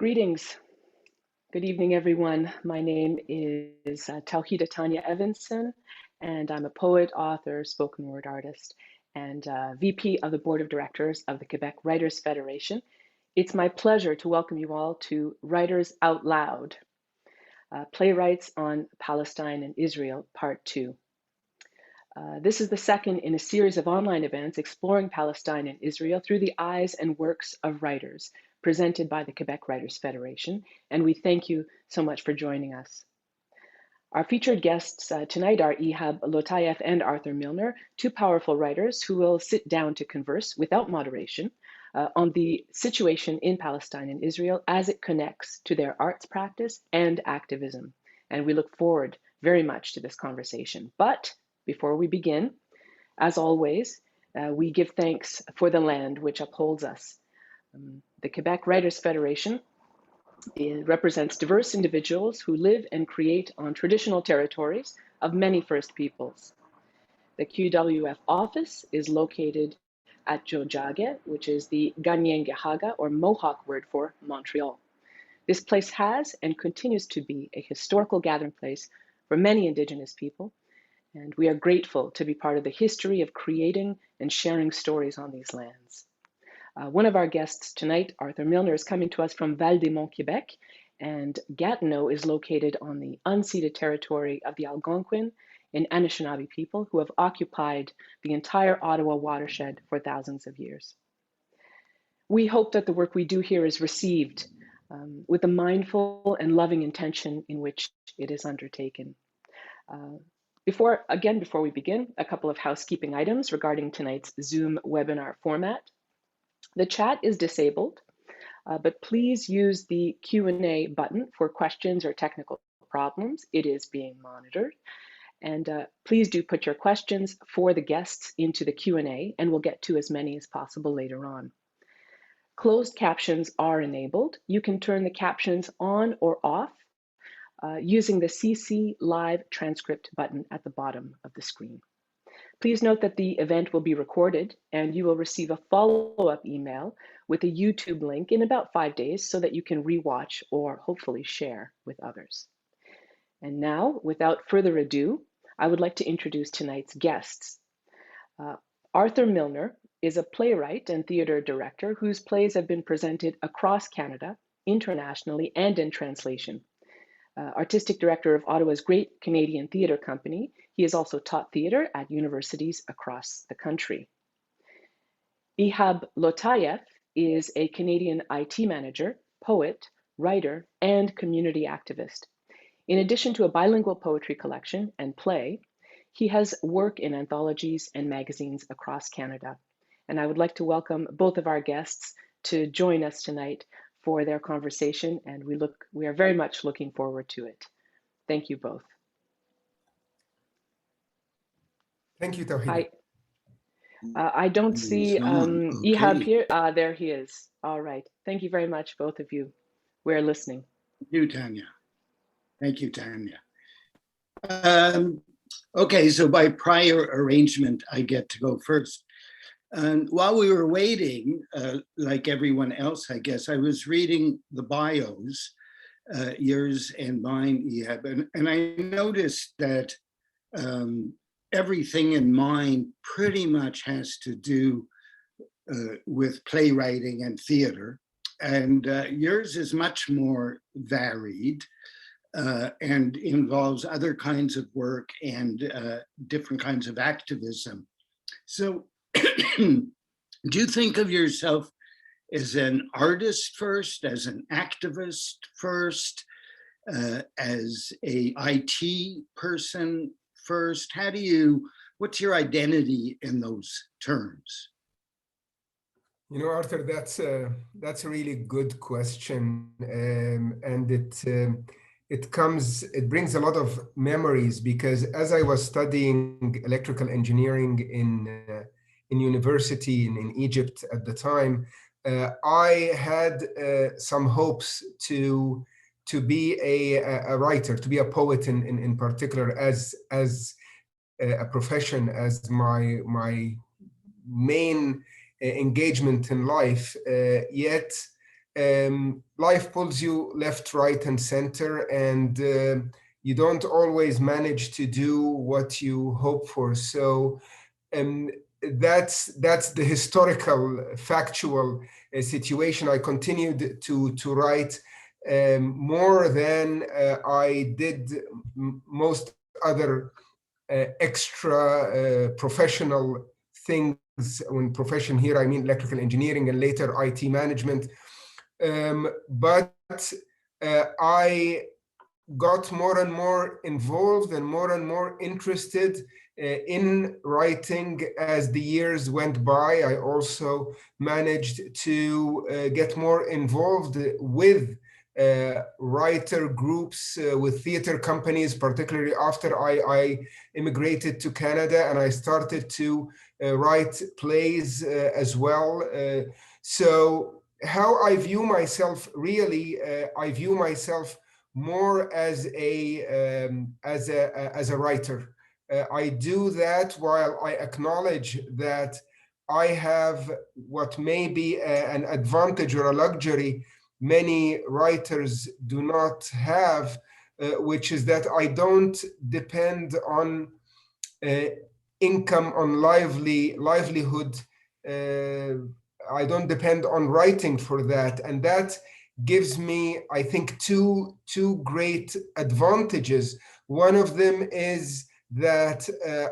Greetings. Good evening, everyone. My name is Tawhida Tanya Evanson, and I'm a poet, author, spoken word artist, and VP of the Board of Directors of the Quebec Writers Federation. It's my pleasure to welcome you all to Writers Out Loud, Playwrights on Palestine and Israel, Part 2. This is the second in a series of online events exploring Palestine and Israel through the eyes and works of writers, presented by the Quebec Writers Federation, and we thank you so much for joining us. Our featured guests tonight are Ehab Lotayef and Arthur Milner, two powerful writers who will sit down to converse without moderation on the situation in Palestine and Israel as it connects to their arts practice and activism. And we look forward very much to this conversation. But before we begin, as always, we give thanks for the land which upholds us. The Quebec Writers Federation represents diverse individuals who live and create on traditional territories of many First Peoples. The QWF office is located at Jojage, which is the Ganyengehaga or Mohawk word for Montreal. This place has and continues to be a historical gathering place for many Indigenous people, and we are grateful to be part of the history of creating and sharing stories on these lands. One of our guests tonight, Arthur Milner, is coming to us from Val-des-Monts, Quebec, and Gatineau is located on the unceded territory of the Algonquin and Anishinaabe people who have occupied the entire Ottawa watershed for thousands of years. We hope that the work we do here is received with the mindful and loving intention in which it is undertaken. Before we begin, a couple of housekeeping items regarding tonight's Zoom webinar format. The chat is disabled, but please use the Q&A button for questions or technical problems. It is being monitored. And please do put your questions for the guests into the Q&A, and we'll get to as many as possible later on. Closed captions are enabled. You can turn the captions on or off using the CC Live Transcript button at the bottom of the screen. Please note that the event will be recorded and you will receive a follow-up email with a YouTube link in about 5 days so that you can rewatch or hopefully share with others. And now, without further ado, I would like to introduce tonight's guests. Arthur Milner is a playwright and theater director whose plays have been presented across Canada, internationally, and in translation. Artistic director of Ottawa's Great Canadian Theatre Company, he has also taught theater at universities across the country. Ehab Lotayef is a Canadian IT manager, poet, writer, and community activist. In addition to a bilingual poetry collection and play, he has work in anthologies and magazines across Canada. And I would like to welcome both of our guests to join us tonight for their conversation, and we are very much looking forward to it. Thank you both. Thank you, Tawhida. I don't see Ehab here. There he is. All right. Thank you very much, both of you. We're listening. Thank you, Tanya. Thank you, Tanya. Okay, so by prior arrangement, I get to go first. While we were waiting, like everyone else, I guess, I was reading the bios, yours and mine, Ehab, and I noticed that everything in mine pretty much has to do with playwriting and theater, and yours is much more varied and involves other kinds of work and different kinds of activism. So, do you think of yourself as an artist first, as an activist first, as a IT person first? What's your identity in those terms? You know, Arthur, that's a really good question, and it brings a lot of memories, because as I was studying electrical engineering in university in Egypt at the time, I had some hopes to be a writer, to be a poet in particular, as a profession, as my main engagement in life. Yet life pulls you left, right, and center, and you don't always manage to do what you hope for. So that's the historical, factual situation. I continued to write more than I did most other extra professional things. When profession here, I mean electrical engineering and later IT management. But I got more and more involved and more interested in writing as the years went by. I also managed to get more involved with writer groups, with theater companies, particularly after I immigrated to Canada and I started to write plays as well. So how I view myself, really, I view myself more as a writer. I do that while I acknowledge that I have what may be an advantage or a luxury many writers do not have, which is that I don't depend on income, on livelihood. I don't depend on writing for that, and that gives me, I think, two great advantages. One of them is that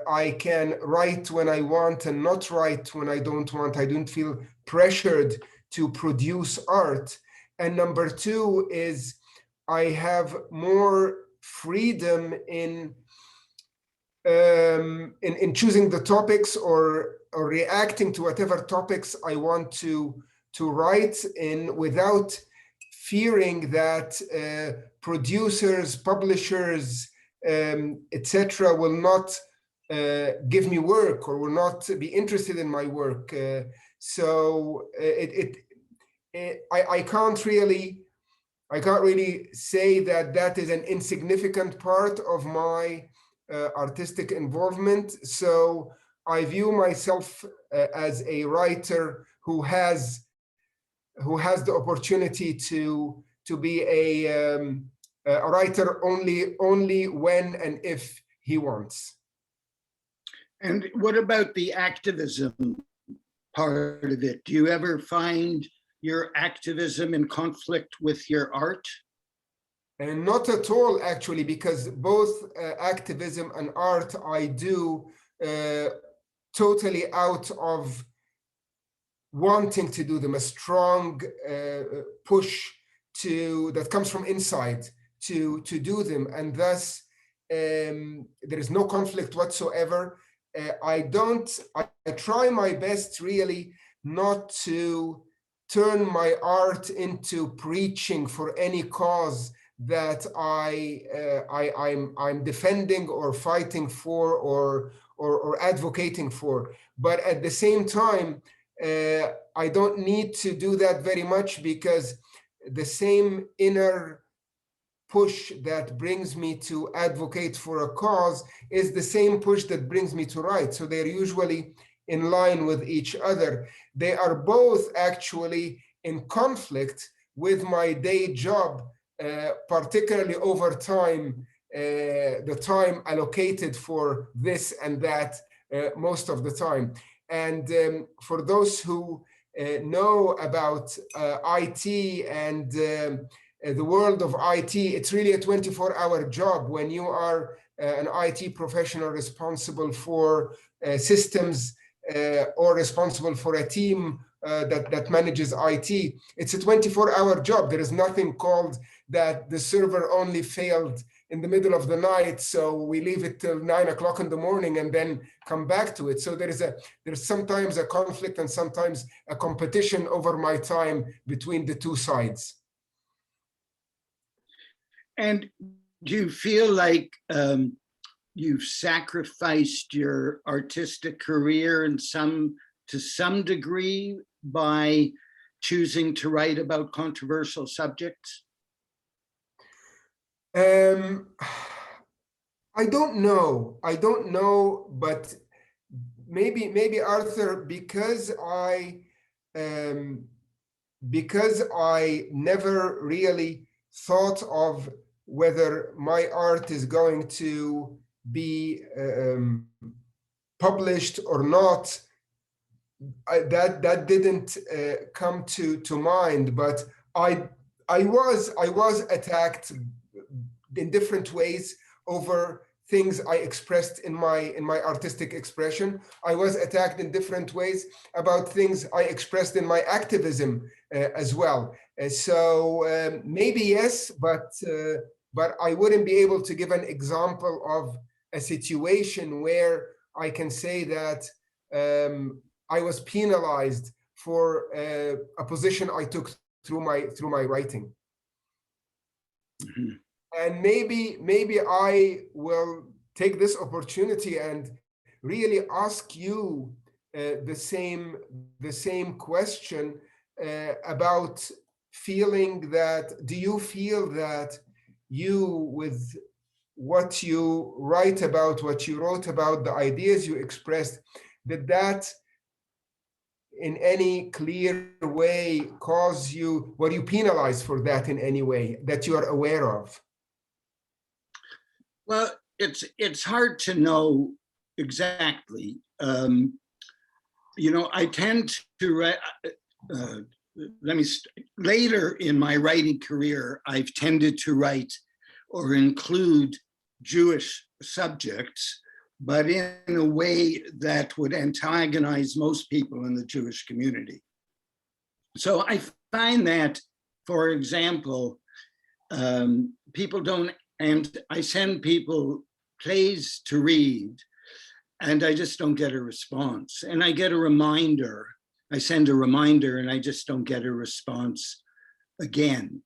I can write when I want and not write when I don't want. I don't feel pressured to produce art. And number two is I have more freedom in choosing the topics or reacting to whatever topics I want to write in, without fearing that producers, publishers, etc., will not give me work or will not be interested in my work. So I can't really say that that is an insignificant part of my artistic involvement. So I view myself as a writer who has the opportunity to be a writer only when and if he wants. And what about the activism part of it? Do you ever find your activism in conflict with your art? And not at all, actually, because both activism and art I do totally out of wanting to do them, a strong push that comes from inside to do them, and thus there is no conflict whatsoever. I try my best, really, not to turn my art into preaching for any cause that I'm defending or fighting for or advocating for. But at the same time, I don't need to do that very much, because the same inner push that brings me to advocate for a cause is the same push that brings me to write. So they're usually in line with each other. They are both actually in conflict with my day job, particularly over time, the time allocated for this and that most of the time. And for those who know about IT and the world of IT, it's really a 24-hour job when you are an IT professional responsible for systems or responsible for a team that manages IT. It's a 24-hour job. There is nothing called that the server only failed in the middle of the night, so we leave it till 9 o'clock in the morning and then come back to it. So there's sometimes a conflict and sometimes a competition over my time between the two sides. And do you feel like you've sacrificed your artistic career to some degree by choosing to write about controversial subjects? I don't know, but maybe Arthur, because I because I never really thought of whether my art is going to be published or not, that didn't come to mind. But I was attacked in different ways over things I expressed in my artistic expression. I was attacked in different ways about things I expressed in my activism as well. So maybe yes, but I wouldn't be able to give an example of a situation where I can say that I was penalized for a position I took through my writing. Mm-hmm. And maybe I will take this opportunity and really ask you the same question about feeling that, do you feel that you, with what you write about, what you wrote about, the ideas you expressed, that in any clear way cause you, were you penalized for that in any way that you are aware of? Well, it's hard to know exactly. You know, I tend to write, later in my writing career, I've tended to write or include Jewish subjects, but in a way that would antagonize most people in the Jewish community. So I find that, for example, people don't, and I send people plays to read, and I just don't get a response. And I get a reminder, I send a reminder, and I just don't get a response again.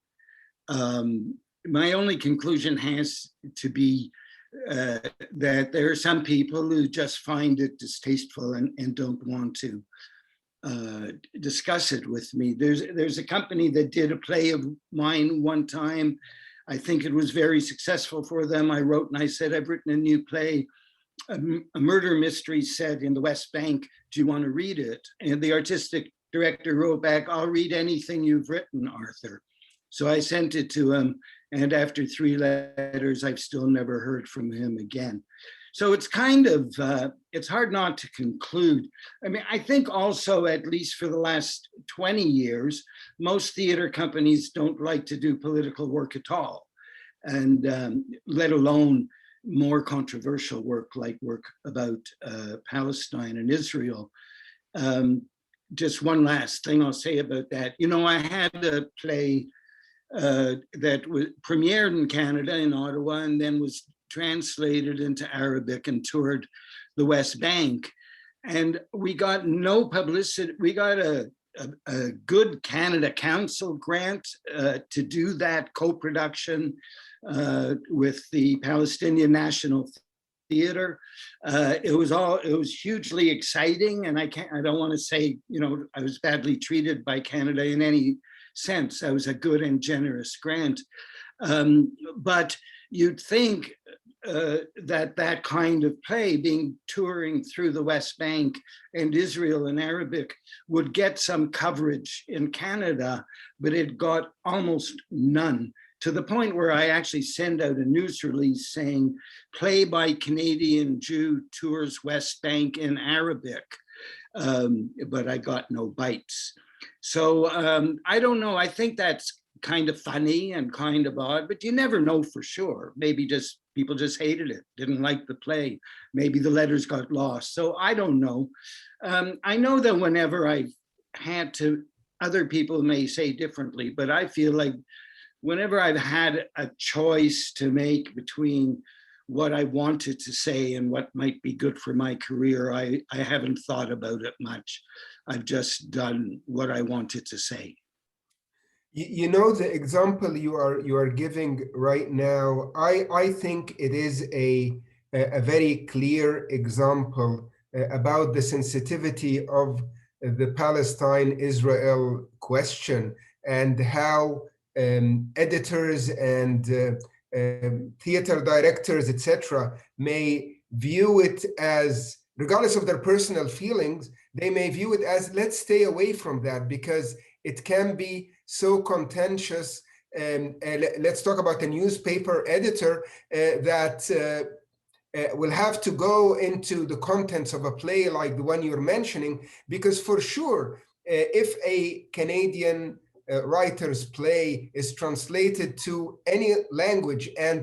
My only conclusion has to be that there are some people who just find it distasteful and don't want to discuss it with me. There's a company that did a play of mine one time. I think it was very successful for them. I wrote and I said, I've written a new play, a murder mystery set in the West Bank. Do you want to read it? And the artistic director wrote back, I'll read anything you've written, Arthur. So I sent it to him. And after 3 letters, I've still never heard from him again. So it's kind of, it's hard not to conclude. I mean, I think also, at least for the last 20 years, most theater companies don't like to do political work at all, and let alone more controversial work, like work about Palestine and Israel. Just one last thing I'll say about that. You know, I had a play that was premiered in Canada, in Ottawa, and then was translated into Arabic and toured the West Bank. And we got no publicity. We got a good Canada Council grant to do that co-production with the Palestinian National Theater. It was hugely exciting, and I don't want to say, you know, I was badly treated by Canada in any sense. That was a good and generous grant. But you'd think that kind of play, touring through the West Bank and Israel in Arabic, would get some coverage in Canada, but it got almost none, to the point where I actually send out a news release saying, play by Canadian Jew tours West Bank in Arabic, but I got no bites. So I don't know, I think that's kind of funny and kind of odd, but you never know for sure. Maybe people just hated it, didn't like the play. Maybe the letters got lost. So I don't know. I know that whenever I've had to, other people may say differently, but I feel like whenever I've had a choice to make between what I wanted to say and what might be good for my career, I haven't thought about it much. I've just done what I wanted to say. You know, the example you are giving right now, I think it is a very clear example about the sensitivity of the Palestine-Israel question, and how editors and theater directors, etc., may view it as, regardless of their personal feelings, they may view it as, let's stay away from that because it can be so contentious. Let's talk about a newspaper editor that will have to go into the contents of a play like the one you're mentioning, because for sure, if a Canadian writer's play is translated to any language and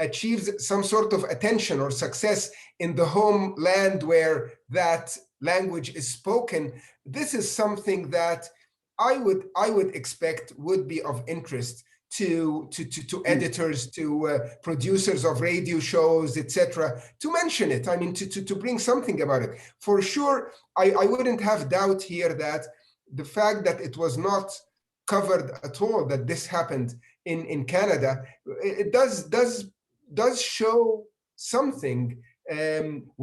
achieves some sort of attention or success in the homeland where that language is spoken, this is something that I would expect would be of interest to editors, to producers of radio shows, etc., to mention it. I mean, to bring something about it. For sure, I wouldn't have doubt here that the fact that it was not covered at all, that this happened in Canada, it does show something,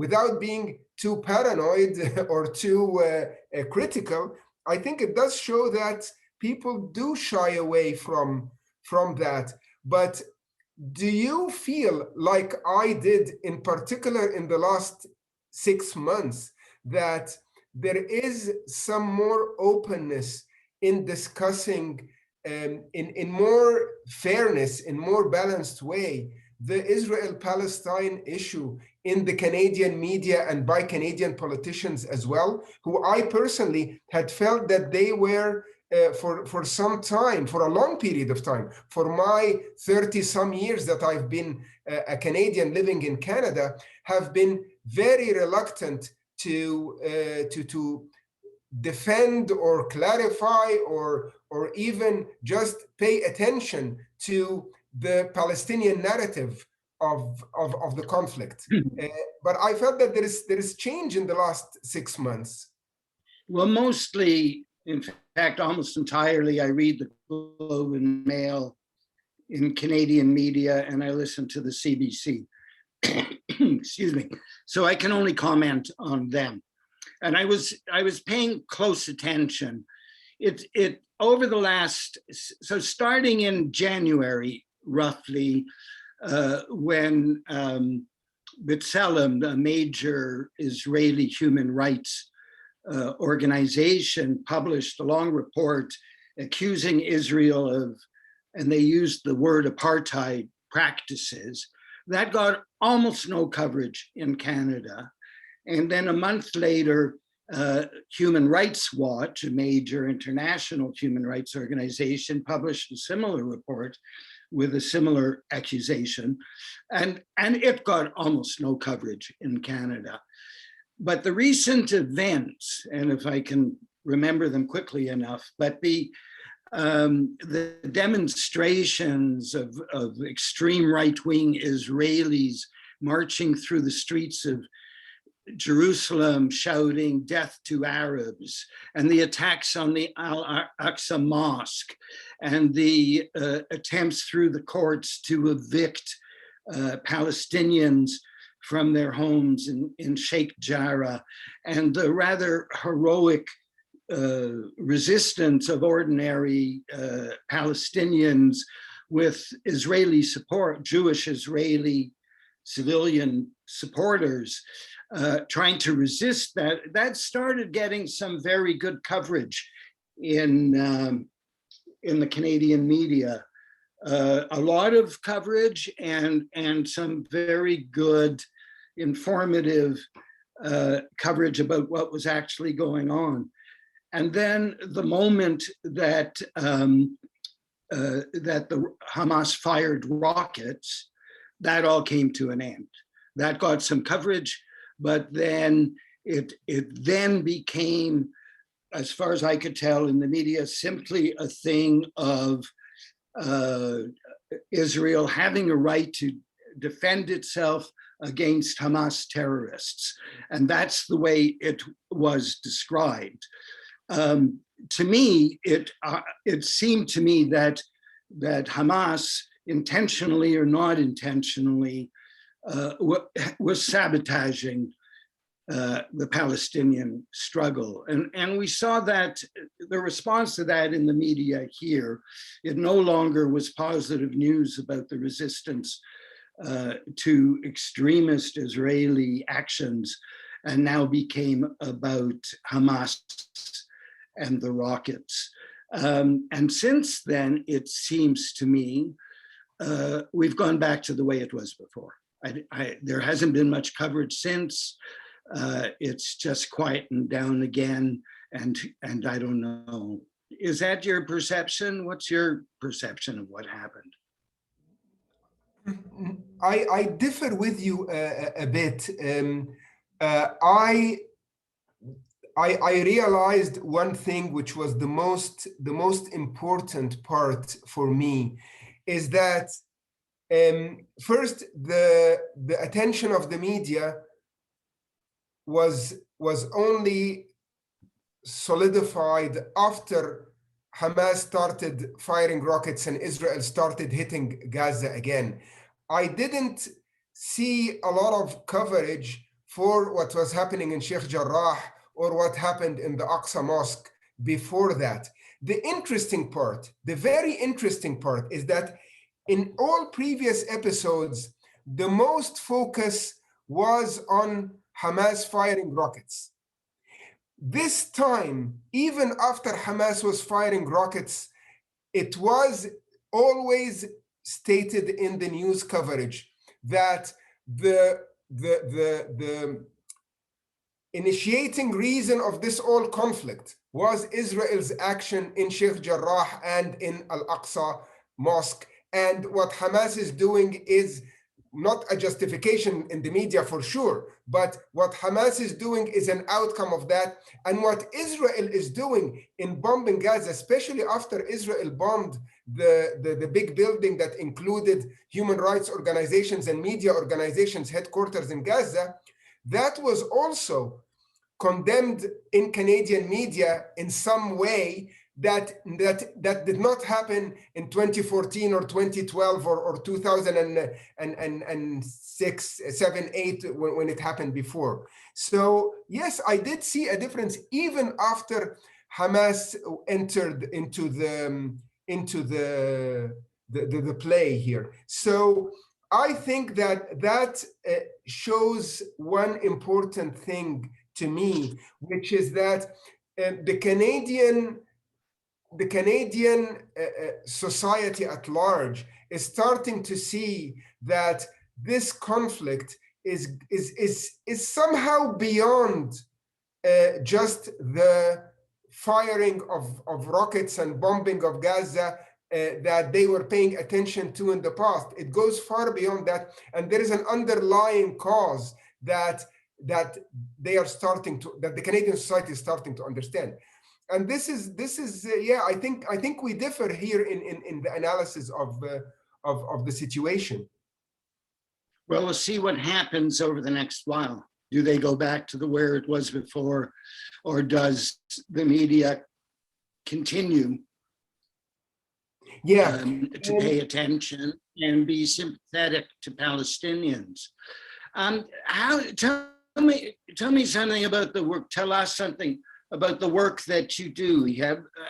without being too paranoid or too critical. I think it does show that people do shy away from that. But do you feel like I did, in particular in the last 6 months, that there is some more openness in discussing in more fairness, in more balanced way, the Israel-Palestine issue in the Canadian media and by Canadian politicians as well, who I personally had felt that they were for some time, for a long period of time, for my 30-some years that I've been a Canadian living in Canada, have been very reluctant to defend or clarify or even just pay attention to the Palestinian narrative of the conflict. But I felt that there is change in the last 6 months. Well, mostly, in fact, almost entirely, I read the Globe and Mail in Canadian media, and I listen to the CBC. Excuse me. So I can only comment on them. And I was paying close attention. It over the last, so starting in January, roughly, when B'Tselem, a major Israeli human rights organization, published a long report accusing Israel of, and they used the word apartheid practices, that got almost no coverage in Canada. And then a month later, Human Rights Watch, a major international human rights organization, published a similar report with a similar accusation, and it got almost no coverage in Canada. But the recent events, and if I can remember them quickly enough, but the demonstrations of extreme right-wing Israelis marching through the streets of Jerusalem shouting death to Arabs, and the attacks on the Al-Aqsa Mosque, and the attempts through the courts to evict Palestinians from their homes in Sheikh Jarrah, and the rather heroic resistance of ordinary Palestinians with Israeli support, Jewish Israeli civilian supporters, trying to resist that started getting some very good coverage in the Canadian media. A lot of coverage and some very good informative coverage about what was actually going on. And then the moment that that the Hamas fired rockets, that all came to an end. That got some coverage, but then it then became, as far as I could tell in the media, simply a thing of Israel having a right to defend itself against Hamas terrorists. And that's the way it was described. To me, it seemed to me that Hamas, intentionally or not intentionally, was sabotaging the Palestinian struggle. And we saw that the response to that in the media here. It no longer was positive news about the resistance to extremist Israeli actions, and now became about Hamas and the rockets. And since then, it seems to me, we've gone back to the way it was before. There hasn't been much coverage since. It's just quietened down again, and I don't know. Is that your perception? What's your perception of what happened? I differ with you a bit. I realized one thing, which was the most important part for me, is that first the attention of the media was only solidified after Hamas started firing rockets and Israel started hitting Gaza again. I didn't see a lot of coverage for what was happening in Sheikh Jarrah or what happened in the Aqsa Mosque before that. The interesting part, the very interesting part, is that in all previous episodes, the most focus was on Hamas firing rockets. This time, even after Hamas was firing rockets, it was always stated in the news coverage that the initiating reason of this whole conflict was Israel's action in Sheikh Jarrah and in Al-Aqsa Mosque. And what Hamas is doing is not a justification in the media for sure, but what Hamas is doing is an outcome of that. And what Israel is doing in bombing Gaza, especially after Israel bombed the big building that included human rights organizations and media organizations headquarters in Gaza, that was also condemned in Canadian media in some way that did not happen in 2014 or 2012 or 2006, 7, 8 when it happened before. So yes, I did see a difference even after Hamas entered into the play here. So I think that shows one important thing to me, which is that the Canadian society at large is starting to see that this conflict is somehow beyond just the firing of rockets and bombing of Gaza that they were paying attention to in the past. It goes far beyond that, and there is an underlying cause that they are starting to, that the Canadian society is starting to understand. And this is yeah, I think we differ here in the analysis of the situation. Well, we'll see what happens over the next while. Do they go back to where it was before, or does the media continue to pay attention and be sympathetic to Palestinians? Tell me something about the work. Tell us something about the work that you do.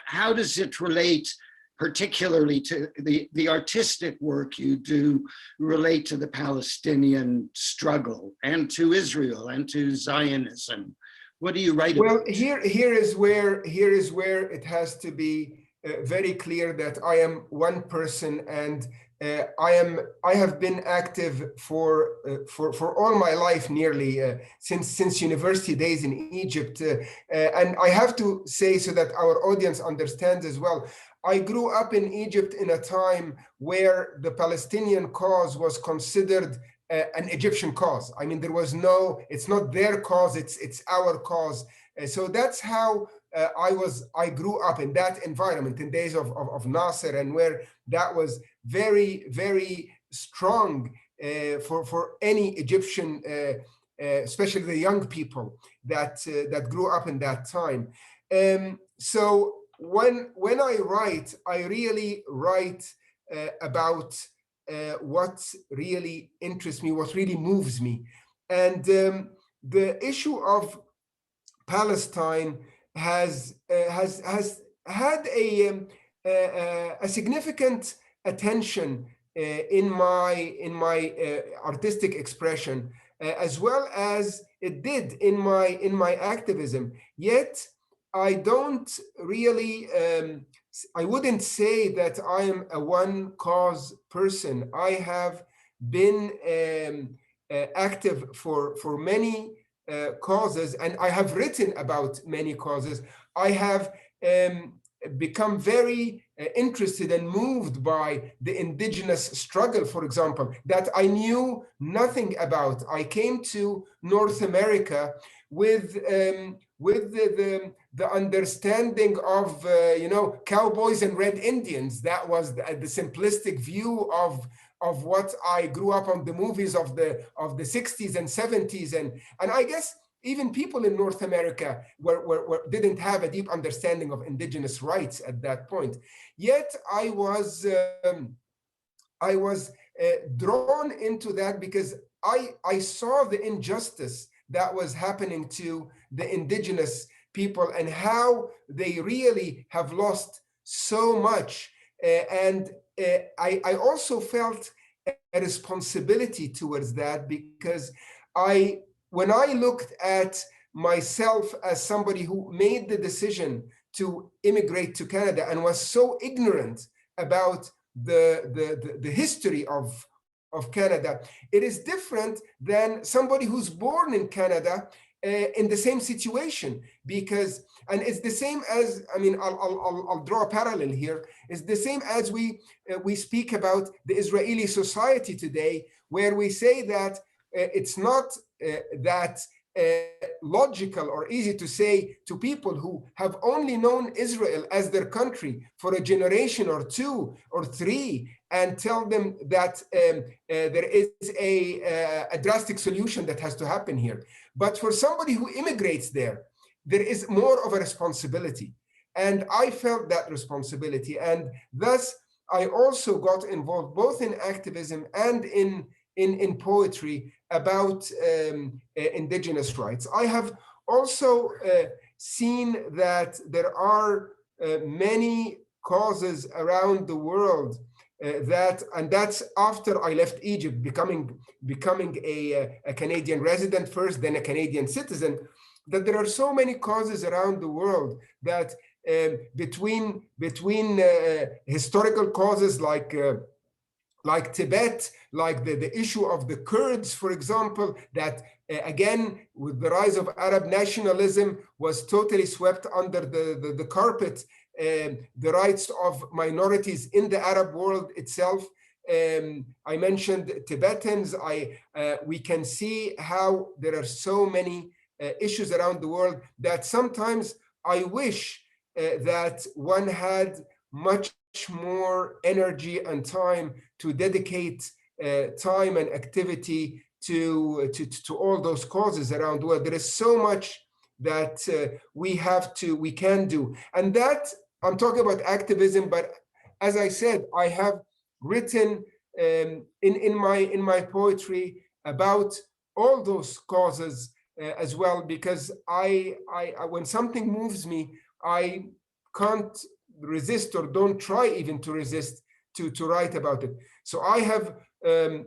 How does it relate, particularly to the artistic work you do, relate to the Palestinian struggle and to Israel and to Zionism? What do you write about? Well, here is where it has to be very clear that I am one person, and I have been active for all my life, nearly since university days in Egypt, and I have to say, so that our audience understands as well, I grew up in Egypt in a time where the Palestinian cause was considered an Egyptian cause. I mean, there was no, it's not their cause, it's our cause. So that's how I grew up in that environment in days of Nasser, and where that was very, very strong for any Egyptian, especially the young people that grew up in that time. So when I write, I really write about what really interests me, what really moves me. And the issue of Palestine has had a significant attention in my artistic expression, as well as it did in my activism. Yet I don't really say that I am a one cause person. I have been active for many causes, and I have written about many causes. I have become very interested and moved by the indigenous struggle, for example, that I knew nothing about. I came to North America with the understanding of cowboys and red Indians. That was the simplistic view of what I grew up on, the movies of the 60s and 70s, and I guess even people in North America didn't have a deep understanding of indigenous rights at that point. Yet I was drawn into that because I saw the injustice that was happening to the indigenous people and how they really have lost so much. I also felt a responsibility towards that, because when I looked at myself as somebody who made the decision to immigrate to Canada and was so ignorant about the history of Canada, it is different than somebody who's born in Canada in the same situation, and it's the same as, I'll draw a parallel here. It's the same as we speak about the Israeli society today, where we say that it's not that logical or easy to say to people who have only known Israel as their country for a generation or two or three, and tell them that there is a drastic solution that has to happen here. But for somebody who immigrates there is more of a responsibility. And I felt that responsibility. And thus, I also got involved both in activism and in poetry about indigenous rights. I have also seen that there are many causes around the world and that's after I left Egypt, becoming a Canadian resident first, then a Canadian citizen, that there are so many causes around the world that between historical causes like Tibet, like the issue of the Kurds, for example, that again, with the rise of Arab nationalism, was totally swept under the carpet. The rights of minorities in the Arab world itself. I mentioned Tibetans. We can see how there are so many issues around the world that sometimes I wish that one had much more energy and time to dedicate time and activity to all those causes around the world. There is so much that we can do, and that I'm talking about activism. But as I said, I have written in my poetry about all those causes as well, because I when something moves me, I can't resist, or don't try even to resist, to write about it. So I have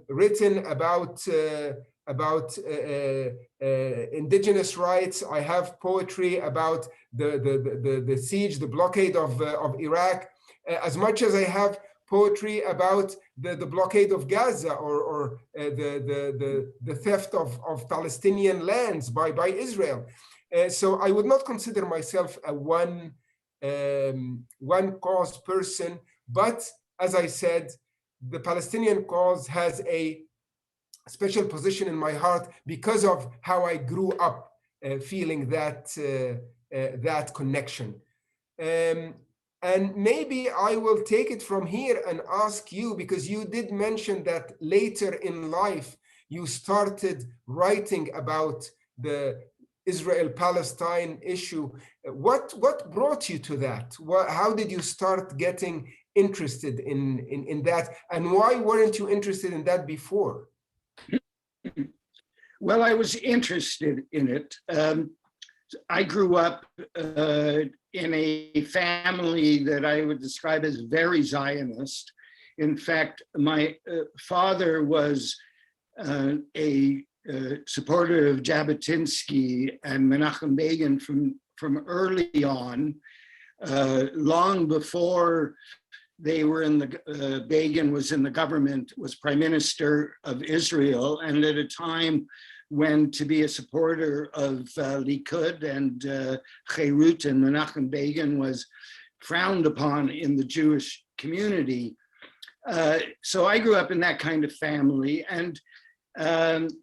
written about indigenous rights. I have poetry about the siege, the blockade of Iraq, as much as I have poetry about the blockade of Gaza, or the theft of Palestinian lands by Israel. So I would not consider myself a one cause person, but as I said, the Palestinian cause has a special position in my heart because of how I grew up feeling that connection. And maybe I will take it from here and ask you, because you did mention that later in life you started writing about the Israel-Palestine issue. What brought you to that? How did you start getting interested in that? And why weren't you interested in that before? Well, I was interested in it. I grew up in a family that I would describe as very Zionist. In fact, my father was a supporter of Jabotinsky and Menachem Begin from early on. long before they were in the, Begin was in the government, was Prime Minister of Israel, and at a time when to be a supporter of Likud and Cherut and Menachem Begin was frowned upon in the Jewish community. So I grew up in that kind of family, and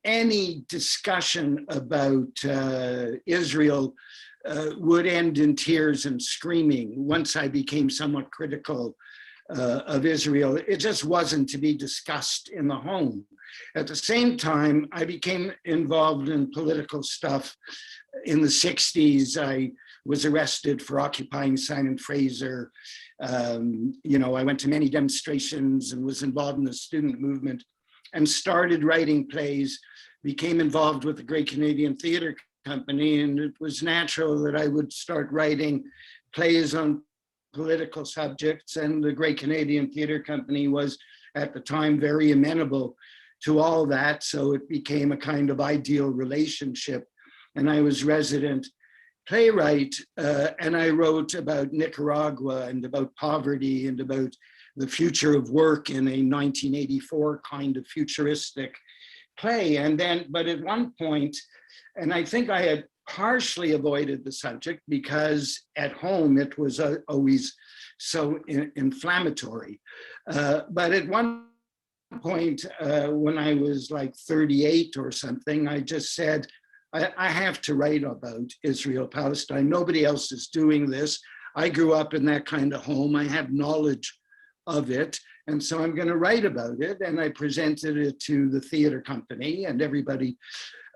any discussion about Israel would end in tears and screaming. Once I became somewhat critical of Israel, it just wasn't to be discussed in the home. At the same time, I became involved in political stuff. In the 60s, I was arrested for occupying Simon Fraser. You know, I went to many demonstrations and was involved in the student movement and started writing plays, became involved with the Great Canadian Theatre Company, and it was natural that I would start writing plays on political subjects, and the Great Canadian Theatre Company was at the time very amenable to all that, so it became a kind of ideal relationship. And I was resident playwright, and I wrote about Nicaragua and about poverty and about the future of work in a 1984 kind of futuristic play. And then, but at one point, and I think I had partially avoided the subject because at home it was always so inflammatory. But at one point, when I was like 38 or something, I just said, I have to write about Israel, Palestine. Nobody else is doing this. I grew up in that kind of home. I have knowledge of it. And so I'm going to write about it. And I presented it to the theater company, and everybody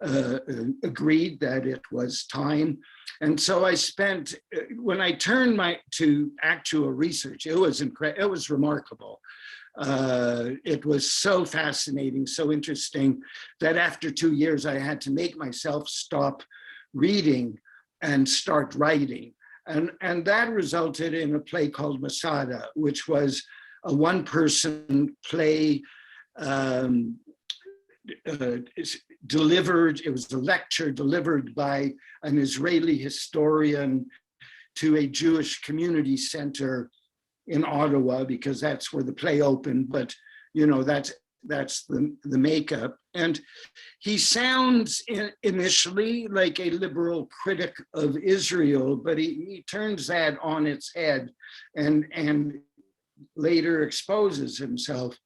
agreed that it was time. And so I spent, when I turned to actual research, it was incredible. It was remarkable. It was so fascinating, so interesting, that after 2 years, I had to make myself stop reading and start writing. And that resulted in a play called Masada, which was a one-person play delivered. It was a lecture delivered by an Israeli historian to a Jewish community center in Ottawa, because that's where the play opened, but you know, that's the makeup. And he sounds initially like a liberal critic of Israel, but he turns that on its head and later exposes himself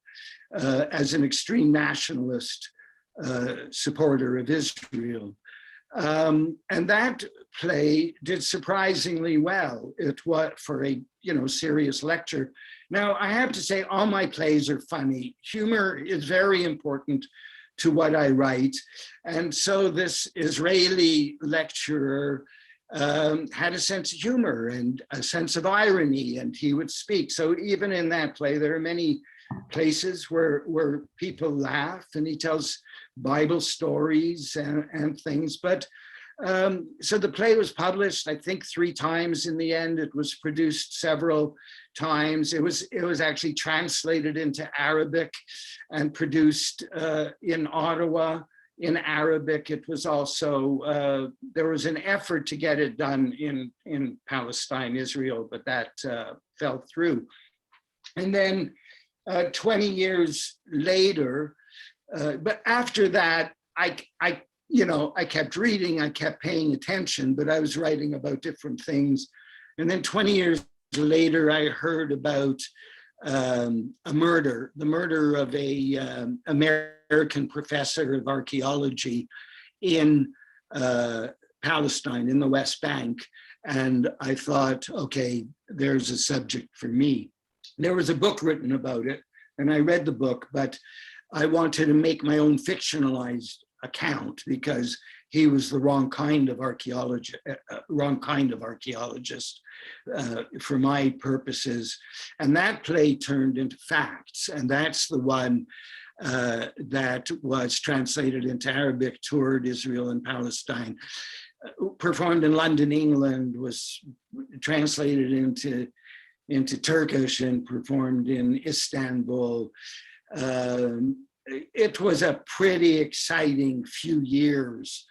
as an extreme nationalist supporter of Israel. And that play did surprisingly well. It was for a serious lecture. Now, I have to say, all my plays are funny. Humor is very important to what I write. And so this Israeli lecturer had a sense of humor and a sense of irony, and he would speak. So even in that play, there are many places where people laugh, and he tells Bible stories and things. But so the play was published, I think, 3 times in the end. It was produced several times. It was actually translated into Arabic and produced in Ottawa in Arabic. It was also, there was an effort to get it done in Palestine, Israel, but that fell through. And then 20 years later, but after that, I kept reading, I kept paying attention, but I was writing about different things. And then 20 years later, I heard about a murder, the murder of a American professor of archaeology in Palestine, in the West Bank. And I thought, okay, there's a subject for me. There was a book written about it, and I read the book, but I wanted to make my own fictionalized account because he was the wrong kind of archaeologist for my purposes. And that play turned into Facts, and that's the one that was translated into Arabic, toured Israel and Palestine, performed in London, England, was translated into Turkish and performed in Istanbul. It was a pretty exciting few years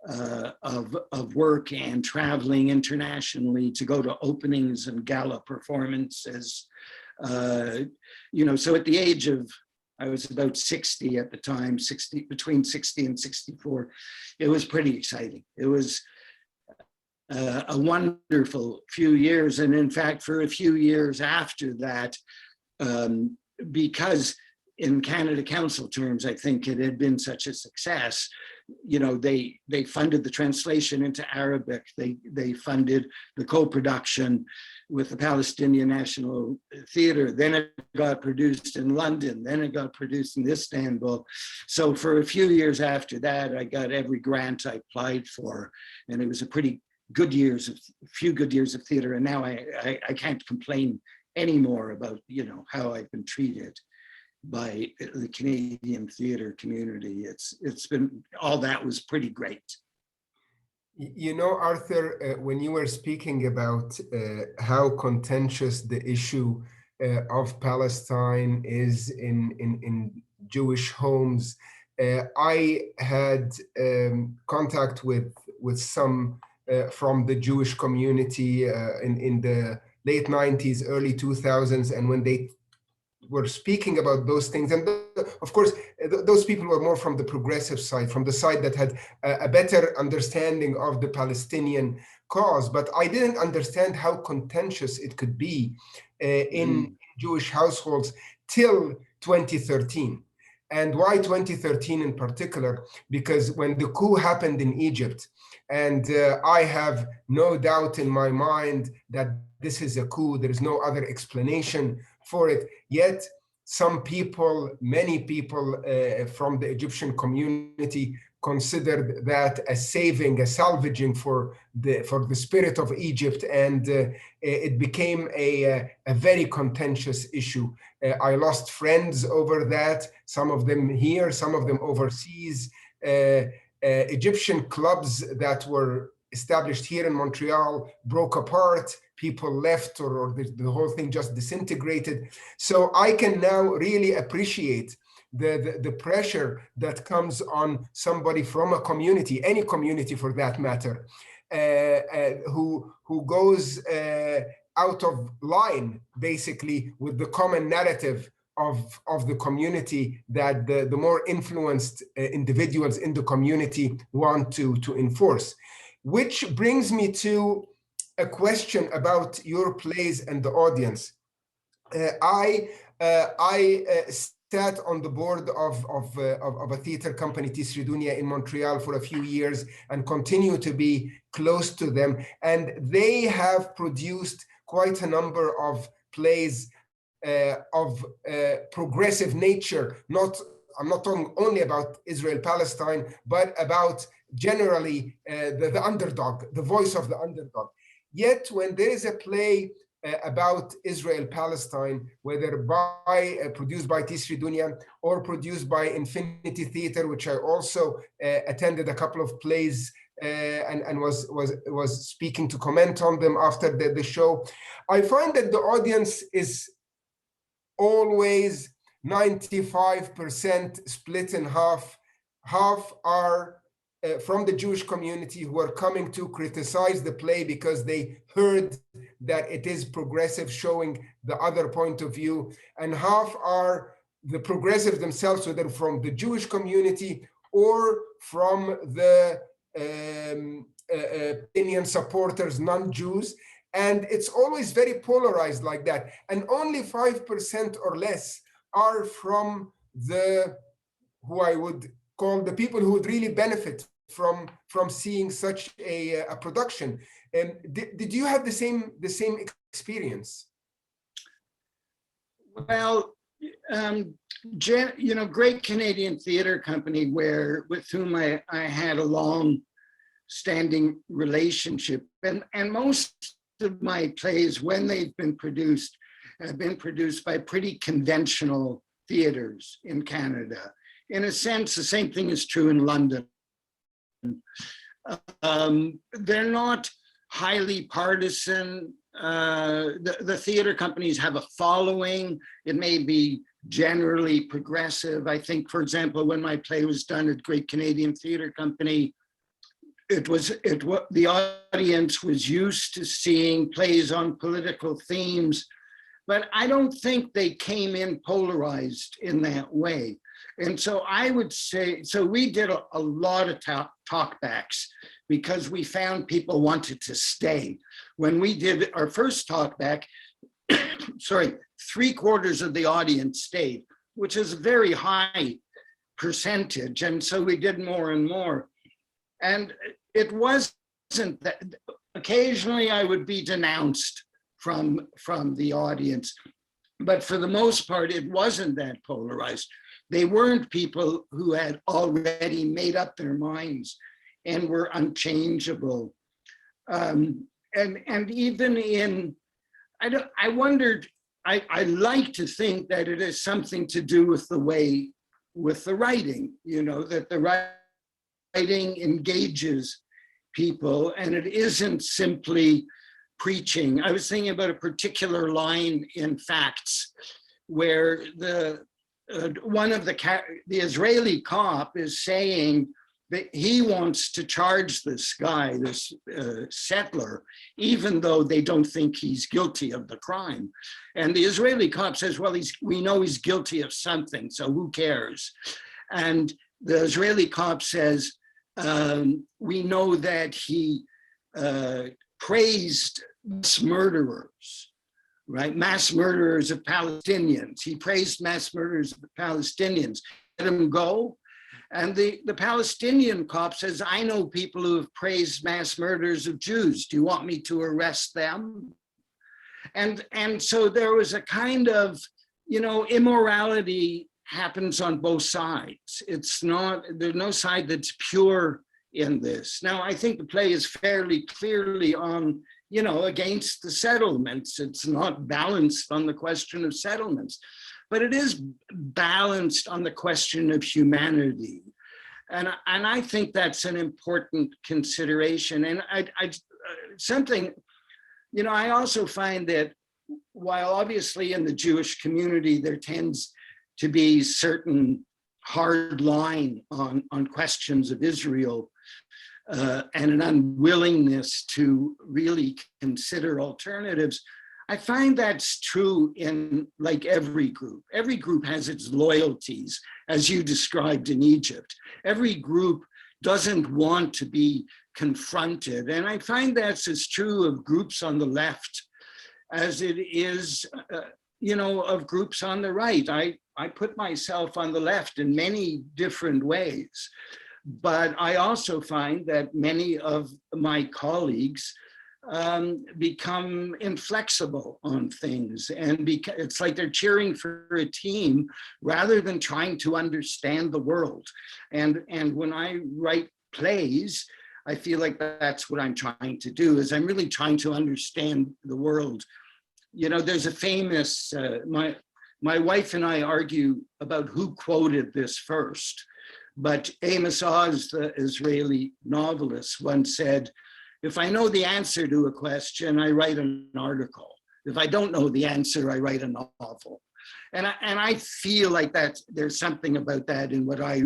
of work and traveling internationally to go to openings and gala performances. So at the age of, I was about 60 at the time, between 60 and 64, it was pretty exciting. It was a wonderful few years. And in fact, for a few years after that, because in Canada Council terms, I think it had been such a success, they funded the translation into Arabic. They funded the co-production with the Palestinian National Theatre. Then it got produced in London. Then it got produced in Istanbul. So for a few years after that, I got every grant I applied for, and it was a few good years of theatre. And now I can't complain anymore about how I've been treated by the Canadian theatre community. It's been, all that was pretty great. Arthur, when you were speaking about how contentious the issue of Palestine is in Jewish homes, I had contact with some from the Jewish community in the late 90s, early 2000s, and when they were speaking about those things. And of course, those people were more from the progressive side, from the side that had a better understanding of the Palestinian cause. But I didn't understand how contentious it could be in Jewish households till 2013. And why 2013 in particular? Because when the coup happened in Egypt, and I have no doubt in my mind that this is a coup, there is no other explanation for it. Yet some people, many people from the Egyptian community considered that a saving, a salvaging for the spirit of Egypt, and it became a very contentious issue. I lost friends over that, some of them here, some of them overseas. Egyptian clubs that were established here in Montreal broke apart, people left, or the whole thing just disintegrated. So I can now really appreciate the pressure that comes on somebody from a community, any community for that matter, who goes out of line basically with the common narrative of the community that the more influenced individuals in the community want to enforce. Which brings me to a question about your plays and the audience. I sat on the board of a theater company, TSAR in Montreal, for a few years and continue to be close to them. And they have produced quite a number of plays of progressive nature. I'm not talking only about Israel-Palestine, but about generally the underdog, the voice of the underdog. Yet when there is a play about Israel-Palestine, whether produced by TSAR or produced by Infinity Theatre, which I also attended a couple of plays and was speaking to comment on them after the show, I find that the audience is always 95% split in half. Half are from the Jewish community who are coming to criticize the play because they heard that it is progressive, showing the other point of view, and half are the progressive themselves, whether from the Jewish community or from the Palestinian supporters, non-Jews. And it's always very polarized like that. And only 5% or less are from who I would call the people who would really benefit from seeing such a production. Did you have the same experience? Well, great Canadian theatre company with whom I had a long-standing relationship, and most of my plays, when they've been produced, have been produced by pretty conventional theaters in Canada. In a sense, the same thing is true in London. They're not highly partisan. The theater companies have a following. It may be generally progressive. I think, for example, when my play was done at Great Canadian Theatre Company, the audience was used to seeing plays on political themes, but I don't think they came in polarized in that way. And so I would say, so we did a lot of talkbacks because we found people wanted to stay. When we did our first talkback, sorry, 3/4 of the audience stayed, which is a very high percentage. And so we did more and more. And it wasn't that, occasionally I would be denounced from the audience, but for the most part, it wasn't that polarized. They weren't people who had already made up their minds and were unchangeable. And even in, I wondered, I like to think that it has something to do with the way, with the writing, you know, that the writing engages people and it isn't simply preaching. I was thinking about a particular line in Facts where one of the Israeli cop is saying that he wants to charge this guy, this settler, even though they don't think he's guilty of the crime. And the Israeli cop says, well, we know he's guilty of something, so who cares? And the Israeli cop says, we know that he praised mass murderers, right? Mass murderers of Palestinians. He praised mass murderers of Palestinians. Let him go. And the Palestinian cop says, I know people who have praised mass murders of Jews. Do you want me to arrest them? And so there was a kind of, you know, immorality happens on both sides. It's not, there's no side that's pure in this. Now, I think the play is fairly clearly on, you know, against the settlements. It's not balanced on the question of settlements, but it is balanced on the question of humanity. And I think that's an important consideration. And something, you know, I also find that while obviously in the Jewish community, there tends to be certain hard line on questions of Israel and an unwillingness to really consider alternatives, I find that's true in like every group. Every group has its loyalties, as you described in Egypt. Every group doesn't want to be confronted. And I find that's as true of groups on the left as it is, you know, of groups on the right. I put myself on the left in many different ways, but I also find that many of my colleagues become inflexible on things, and it's like they're cheering for a team rather than trying to understand the world. And when I write plays, I feel like that's what I'm trying to do, is I'm really trying to understand the world. You know, there's a famous, my wife and I argue about who quoted this first, but Amos Oz, the Israeli novelist, once said, if I know the answer to a question, I write an article. If I don't know the answer, I write a novel. And I feel like there's something about that in what I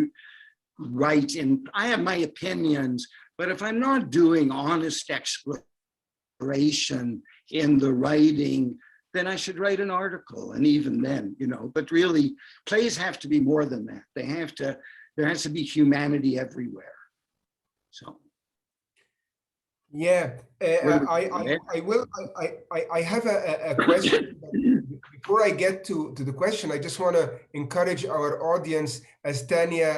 write. And I have my opinions, but if I'm not doing honest exploration in the writing, then I should write an article. And even then, you know, but really plays have to be more than that. There has to be humanity everywhere. So. Yeah, I have a question. Before I get to the question, I just want to encourage our audience, as Tanya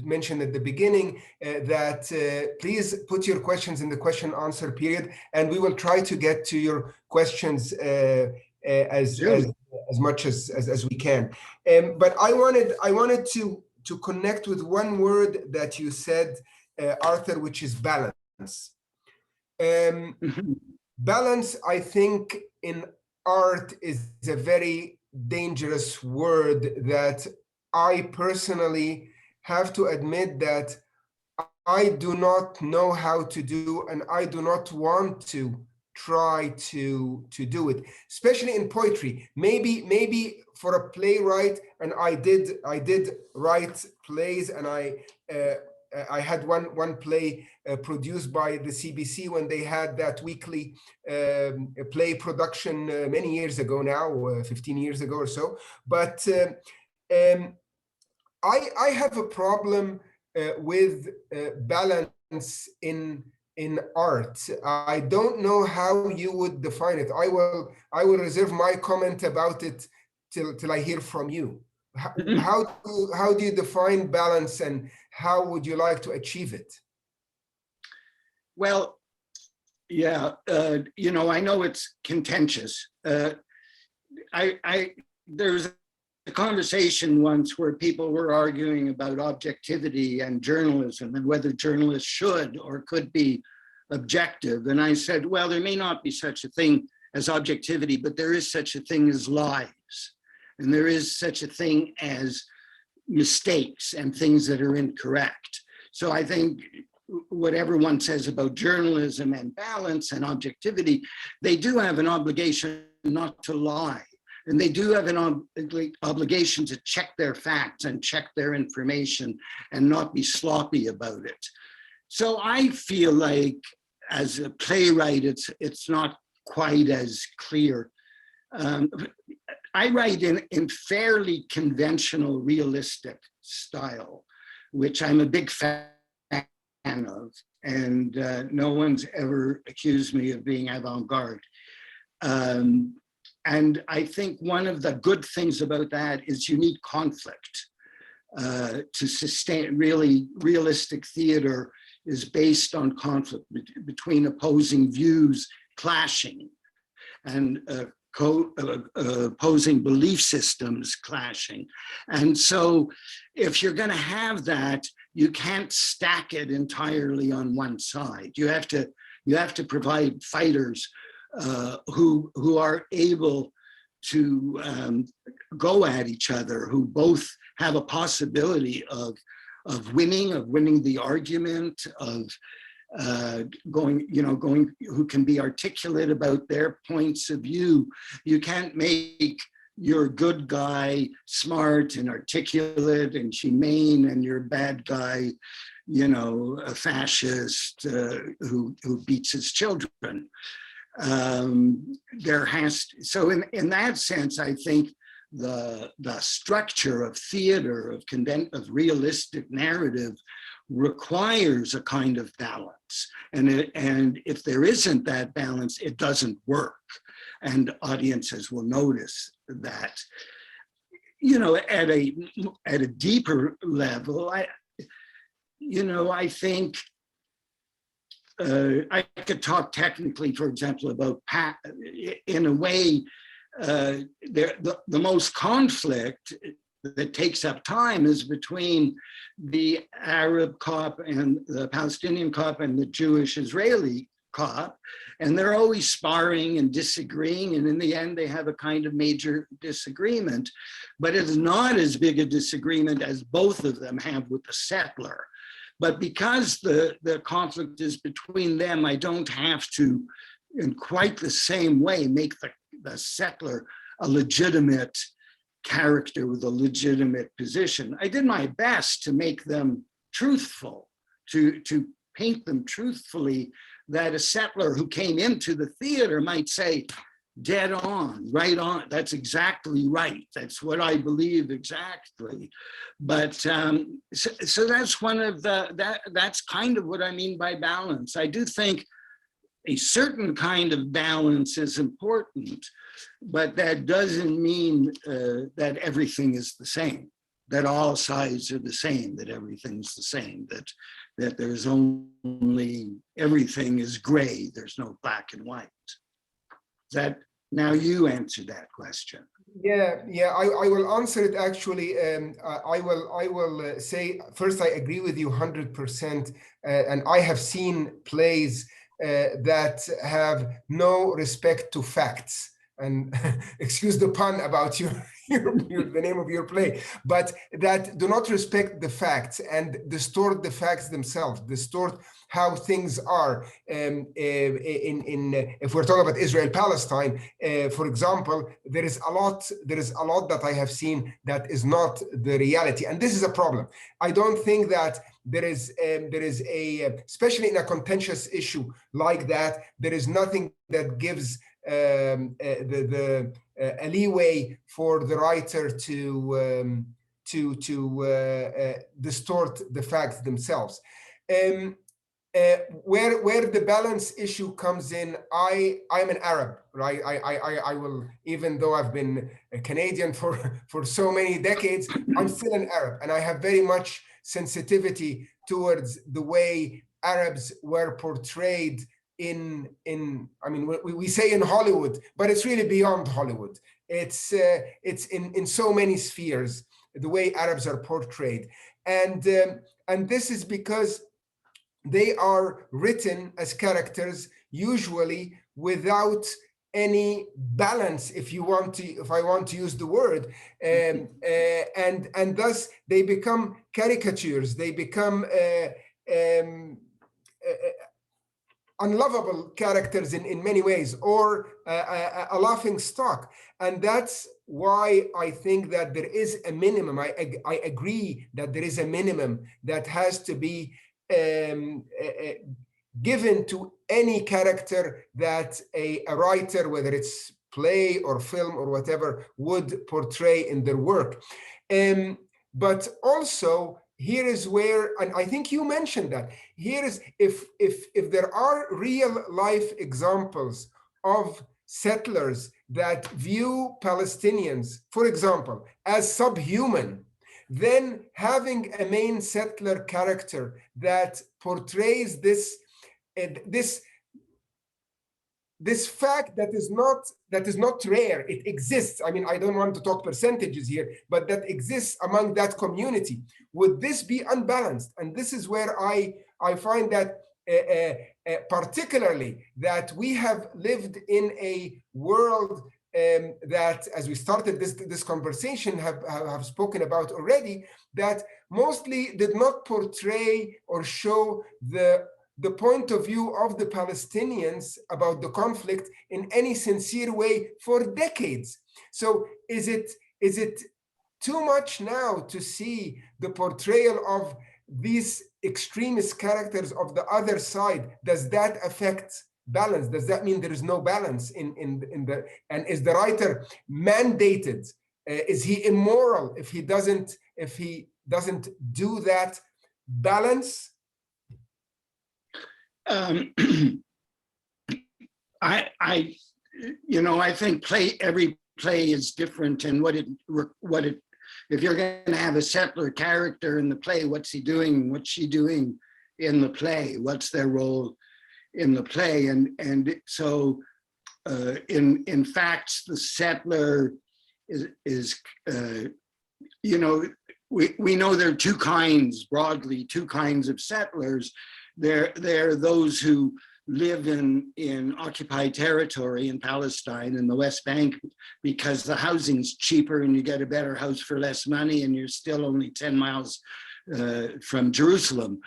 mentioned at the beginning, that please put your questions in the question answer period, and we will try to get to your questions as much as we can. But I wanted to connect with one word that you said, Arthur, which is balance. Balance, I think, in art is a very dangerous word that I personally have to admit that I do not know how to do, and I do not want to try to do it, especially in poetry. Maybe for a playwright, and I did write plays, and I had one play produced by the CBC when they had that weekly play production many years ago now, 15 years ago or so. But I have a problem with balance in art. I don't know how you would define it. I will reserve my comment about it till I hear from you. How do you define balance, and how would you like to achieve it? Well, yeah, you know, I know it's contentious. There's a conversation once where people were arguing about objectivity and journalism and whether journalists should or could be objective. And I said, well, there may not be such a thing as objectivity, but there is such a thing as lies. And there is such a thing as mistakes and things that are incorrect. So I think what everyone says about journalism and balance and objectivity, they do have an obligation not to lie. And they do have an obligation to check their facts and check their information and not be sloppy about it. So I feel like as a playwright, it's not quite as clear. I write in fairly conventional, realistic style, which I'm a big fan of, and no one's ever accused me of being avant-garde. And I think one of the good things about that is you need conflict to sustain. Really, realistic theater is based on conflict between opposing views clashing and opposing belief systems clashing. And so if you're going to have that, you can't stack it entirely on one side. You have to provide fighters who are able to go at each other, who both have a possibility of winning the argument, of who can be articulate about their points of view. You can't make your good guy smart and articulate and humane, and your bad guy, you know, a fascist who beats his children. So in that sense, I think the structure of theater, of realistic narrative, requires a kind of balance. And if there isn't that balance, it doesn't work. And audiences will notice that. You know, at a deeper level, I think I could talk technically, for example, about in a way, the most conflict that takes up time is between the Arab cop and the Palestinian cop and the Jewish Israeli cop, and they're always sparring and disagreeing, and in the end they have a kind of major disagreement, but it's not as big a disagreement as both of them have with the settler. But because the conflict is between them, I don't have to, in quite the same way, make the settler a legitimate character with a legitimate position. I did my best to make them truthful, to paint them truthfully, that a settler who came into the theater might say, dead on, right on, that's exactly right. That's what I believe exactly. But so that's one of that's kind of what I mean by balance. I do think a certain kind of balance is important, but that doesn't mean that everything is the same, that all sides are the same, that everything's the same, that there's only, everything is gray, there's no black and white. That, now you answer that question. Yeah, I will answer it actually. I will say, first, I agree with you 100%. And I have seen plays that have no respect to facts. and excuse the pun about the name of your play, but that do not respect the facts and distort the facts themselves, distort how things are. If we're talking about Israel Palestine, for example, there is a lot that I have seen that is not the reality, and this is a problem. I don't think that there is a, especially in a contentious issue like that, there is nothing that gives a leeway for the writer to distort the facts themselves. Where the balance issue comes in, I'm an Arab, right? I will, even though I've been a Canadian for so many decades, I'm still an Arab, and I have very much sensitivity towards the way Arabs were portrayed in I mean, we say in Hollywood, but it's really beyond Hollywood. It's in so many spheres, the way Arabs are portrayed, and this is because they are written as characters usually without any balance, if I want to use the word, and thus they become caricatures. They become unlovable characters in many ways, or a laughing stock. And that's why I think that there is a minimum. I agree that there is a minimum that has to be given to any character that a writer, whether it's play or film or whatever, would portray in their work. But also, here is where, and I think you mentioned that, here is, if there are real life examples of settlers that view Palestinians, for example, as subhuman, then having a main settler character that portrays this fact that is not rare. It exists. I mean, I don't want to talk percentages here, but that exists among that community. Would this be unbalanced? And this is where I find that particularly that we have lived in a world that, as we started this conversation, have spoken about already, that mostly did not portray or show the point of view of the Palestinians about the conflict in any sincere way for decades. So is it too much now to see the portrayal of these extremist characters of the other side? Does that affect balance? Does that mean there is no balance in the, and is the writer mandated? Is he immoral if he doesn't do that balance? I think every play is different, and if you're going to have a settler character in the play, what's he doing? What's she doing in the play? What's their role in the play? And so, in facts, the settler is we know there are broadly two kinds of settlers. There are those who live in occupied territory in Palestine and the West Bank because the housing's cheaper and you get a better house for less money and you're still only 10 miles from Jerusalem.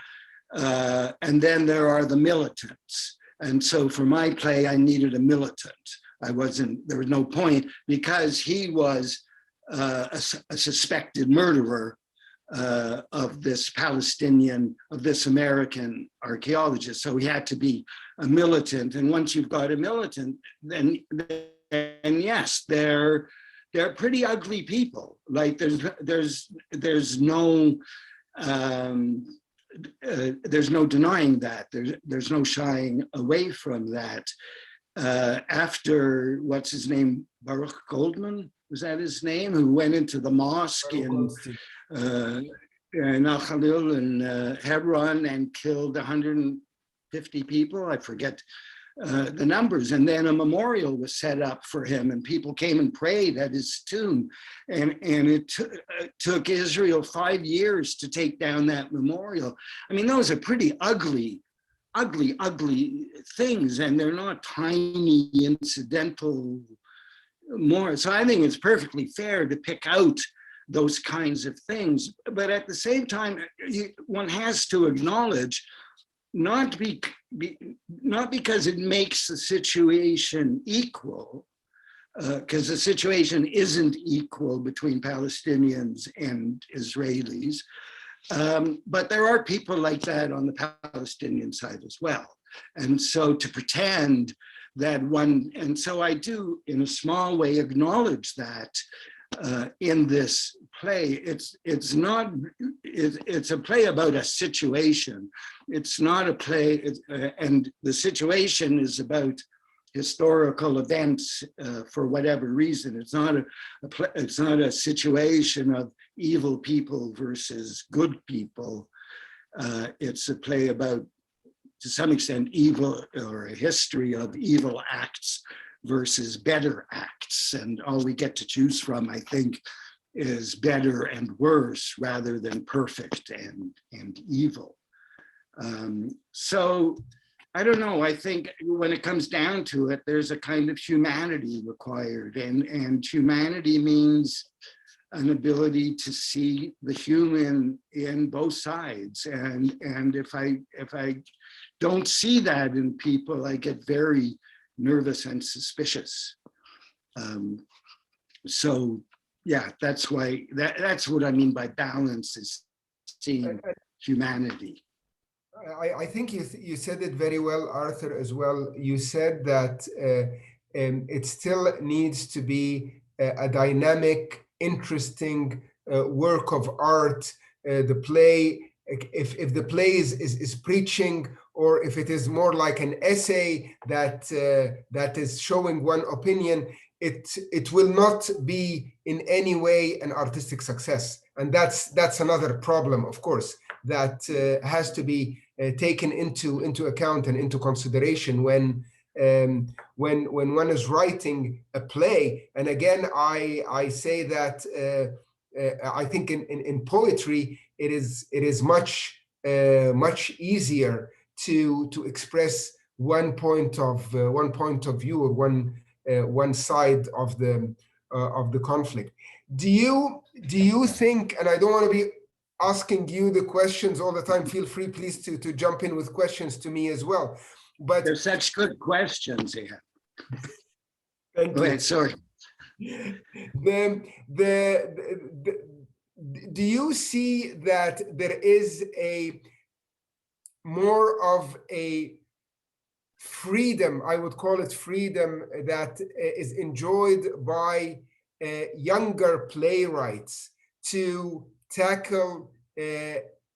And then there are the militants. And so for my play, I needed a militant. There was no point because he was a suspected murderer of this American archaeologist. So he had to be a militant. And once you've got a militant, then yes, they're pretty ugly people. Like there's no denying that. There's no shying away from that. After, what's his name, Baruch Goldman, was that his name, who went into the mosque in Al Khalil and Hebron and killed 150 people, I forget the numbers, and then a memorial was set up for him and people came and prayed at his tomb, and it took Israel 5 years to take down that memorial. I mean, those are pretty ugly things, and they're not tiny incidental more. So I think it's perfectly fair to pick out those kinds of things. But at the same time, one has to acknowledge, not because it makes the situation equal, because the situation isn't equal between Palestinians and Israelis, but there are people like that on the Palestinian side as well. And so to pretend that and so I do in a small way acknowledge that in this play. It's a play about a situation. It's not a play, and the situation is about historical events for whatever reason. It's not it's not a situation of evil people versus good people. It's a play about, to some extent, evil, or a history of evil acts versus better acts. And all we get to choose from, I think, is better and worse rather than perfect and evil. So I don't know, I think when it comes down to it, there's a kind of humanity required, and humanity means an ability to see the human in both sides. And if I don't see that in people, I get very nervous and suspicious. So yeah, that's why, that's what I mean by balance, is seeing humanity. I think you said it very well, Arthur, as well. You said that it still needs to be a dynamic, interesting work of art. The play, if the play is preaching, or if it is more like an essay that is showing one opinion, it will not be in any way an artistic success. And that's another problem, of course, that has to be taken into account and into consideration when one is writing a play. And again, I say that I think in poetry it is much easier to express one point of view, or one side of the conflict. Do you think, and I don't want to be asking you the questions all the time, feel free please to jump in with questions to me as well, but they're such good questions here. Thank Go you. ahead, sorry. Do you see that there is a more of a freedom, I would call it freedom, that is enjoyed by younger playwrights to tackle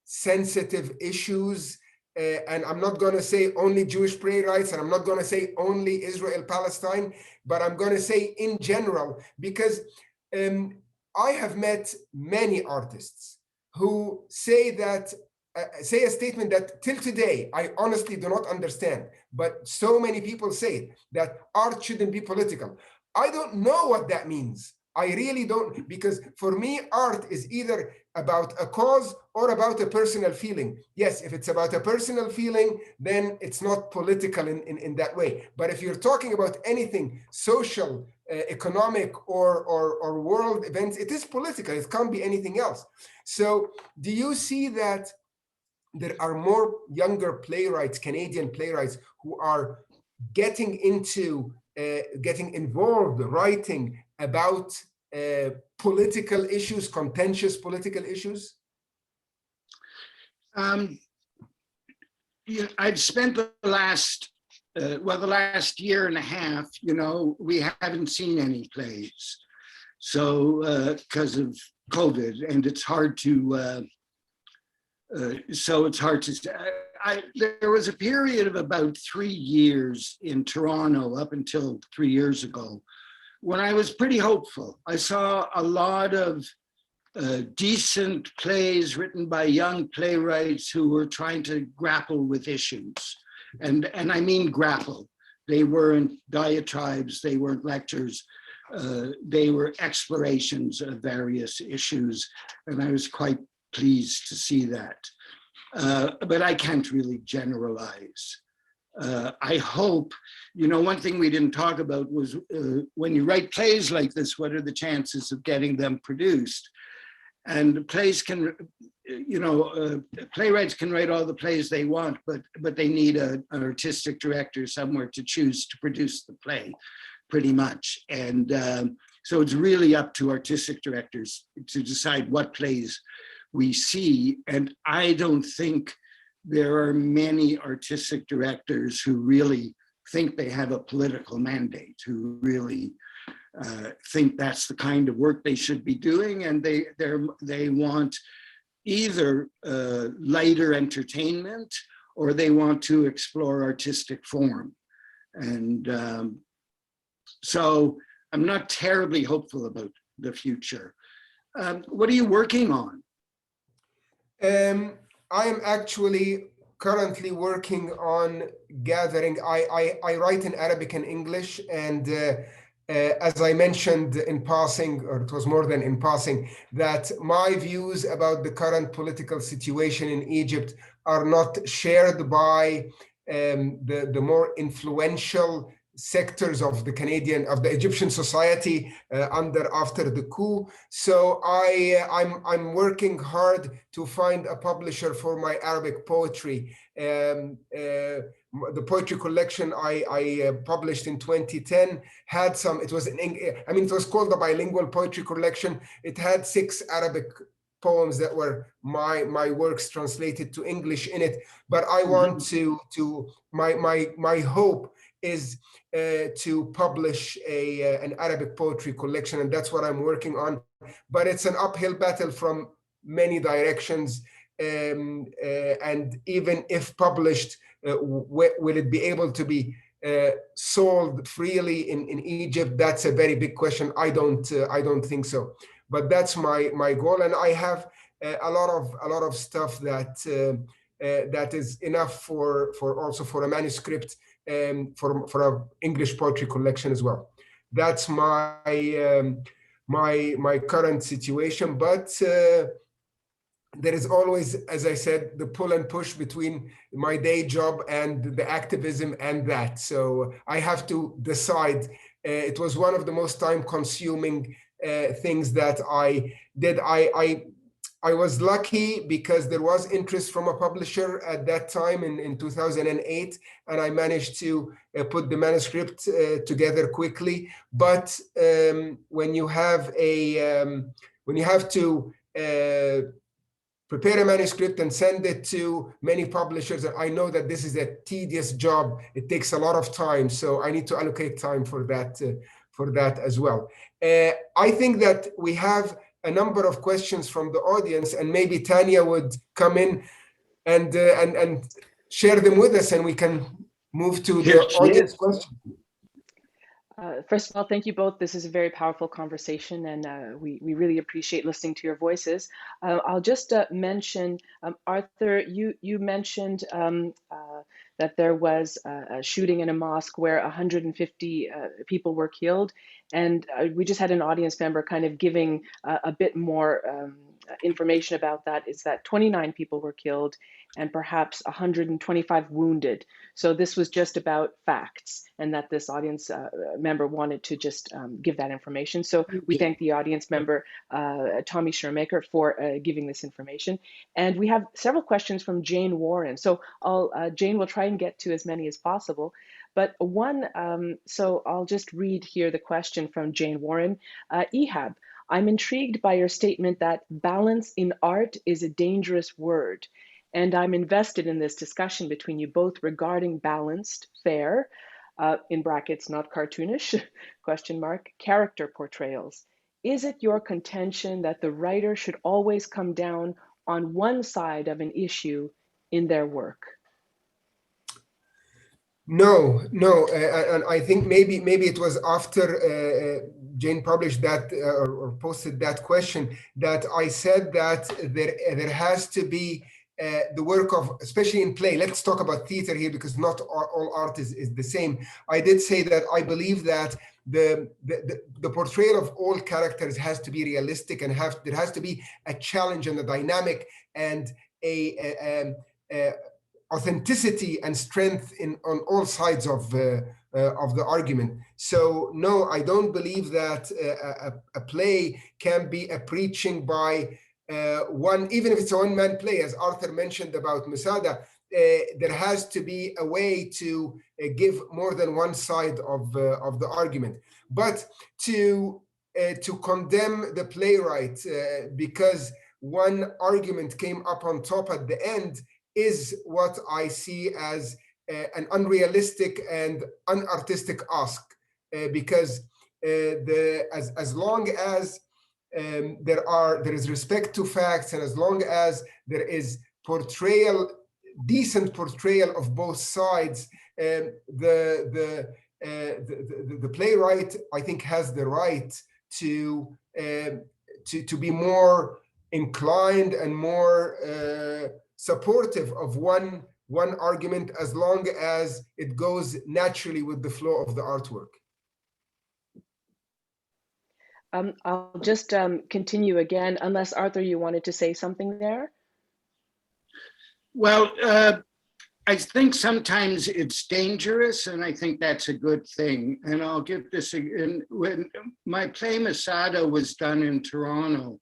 sensitive issues? And I'm not going to say only Jewish playwrights, and I'm not going to say only Israel-Palestine, but I'm going to say in general, because I have met many artists who say a statement that till today, I honestly do not understand, but so many people say it, that art shouldn't be political. I don't know what that means. I really don't, because for me, art is either about a cause or about a personal feeling. Yes, if it's about a personal feeling, then it's not political in that way. But if you're talking about anything social, economic, or world events, it is political. It can't be anything else. So do you see that there are more younger playwrights, Canadian playwrights, who are getting involved, writing about political issues, contentious political issues? I've spent the last year and a half, we haven't seen any plays. So because of COVID, and it's hard to, there was a period of about 3 years in Toronto up until 3 years ago when I was pretty hopeful. I saw a lot of decent plays written by young playwrights who were trying to grapple with issues. And I mean grapple. They weren't diatribes, they weren't lectures, they were explorations of various issues. And I was quite pleased to see that. But I can't really generalize. I hope, you know, one thing we didn't talk about was when you write plays like this, what are the chances of getting them produced? And plays can, you know, playwrights can write all the plays they want, but they need an artistic director somewhere to choose to produce the play, pretty much. And so it's really up to artistic directors to decide what plays we see. And I don't think there are many artistic directors who really think they have a political mandate, who really think that's the kind of work they should be doing, and they want either lighter entertainment or they want to explore artistic form. And so I'm not terribly hopeful about the future. What are you working on? I am actually currently working on gathering. I write in Arabic and English, and as I mentioned in passing, or it was more than in passing, that my views about the current political situation in Egypt are not shared by the more influential sectors of the Egyptian society after the coup. So I'm working hard to find a publisher for my Arabic poetry. The poetry collection I published in 2010 had some. It was it was called the Bilingual Poetry Collection. It had 6 Arabic poems that were my works translated to English in it. But I want to my hope is to publish an Arabic poetry collection, and that's what I'm working on. But it's an uphill battle from many directions, and even if published, will it be able to be sold freely in Egypt? That's a very big question. I don't think so. But that's my goal, and I have a lot of stuff that is enough for also for a manuscript. For an English poetry collection as well. That's my current situation. But there is always, as I said, the pull and push between my day job and the activism and that. So I have to decide. It was one of the most time-consuming things that I did. I was lucky because there was interest from a publisher at that time in 2008, and I managed to put the manuscript together quickly. But when you have to prepare a manuscript and send it to many publishers, I know that this is a tedious job. It takes a lot of time, so I need to allocate time for that as well. I think that we have a number of questions from the audience, and maybe Tanya would come in and share them with us, and we can move to the audience questions. First of all, thank you both. This is a very powerful conversation, and we really appreciate listening to your voices. I'll just mention, Arthur, you mentioned that there was a shooting in a mosque where 150 people were killed. And we just had an audience member kind of giving a bit more information about that. Is that 29 people were killed and perhaps 125 wounded. So this was just about facts, and that this audience member wanted to just give that information. So we thank the audience member, Tommy Shermaker, for giving this information. And we have several questions from Jane Warren. So Jane will try and get to as many as possible. But one, so I'll just read here the question from Jane Warren. Ehab, I'm intrigued by your statement that balance in art is a dangerous word. And I'm invested in this discussion between you both regarding balanced, fair, in brackets, not cartoonish, question mark, character portrayals. Is it your contention that the writer should always come down on one side of an issue in their work? No, and I think maybe it was after Jane published that or posted that question that I said that there has to be the work of, especially in play. Let's talk about theater here because not all art is the same. I did say that I believe that the portrayal of all characters has to be realistic, and there has to be a challenge and a dynamic and authenticity and strength on all sides of the argument. So no, I don't believe that a play can be a preaching by one, even if it's a one-man play, as Arthur mentioned about Masada. There has to be a way to give more than one side of the argument. But to condemn the playwright because one argument came up on top at the end is what I see as an unrealistic and unartistic ask, because as long as there is respect to facts, and as long as there is decent portrayal of both sides, the playwright, I think, has the right to be more inclined and more supportive of one argument, as long as it goes naturally with the flow of the artwork. I'll just continue again, unless Arthur, you wanted to say something there? Well, I think sometimes it's dangerous, and I think that's a good thing. And I'll give this again. When my play Masada was done in Toronto,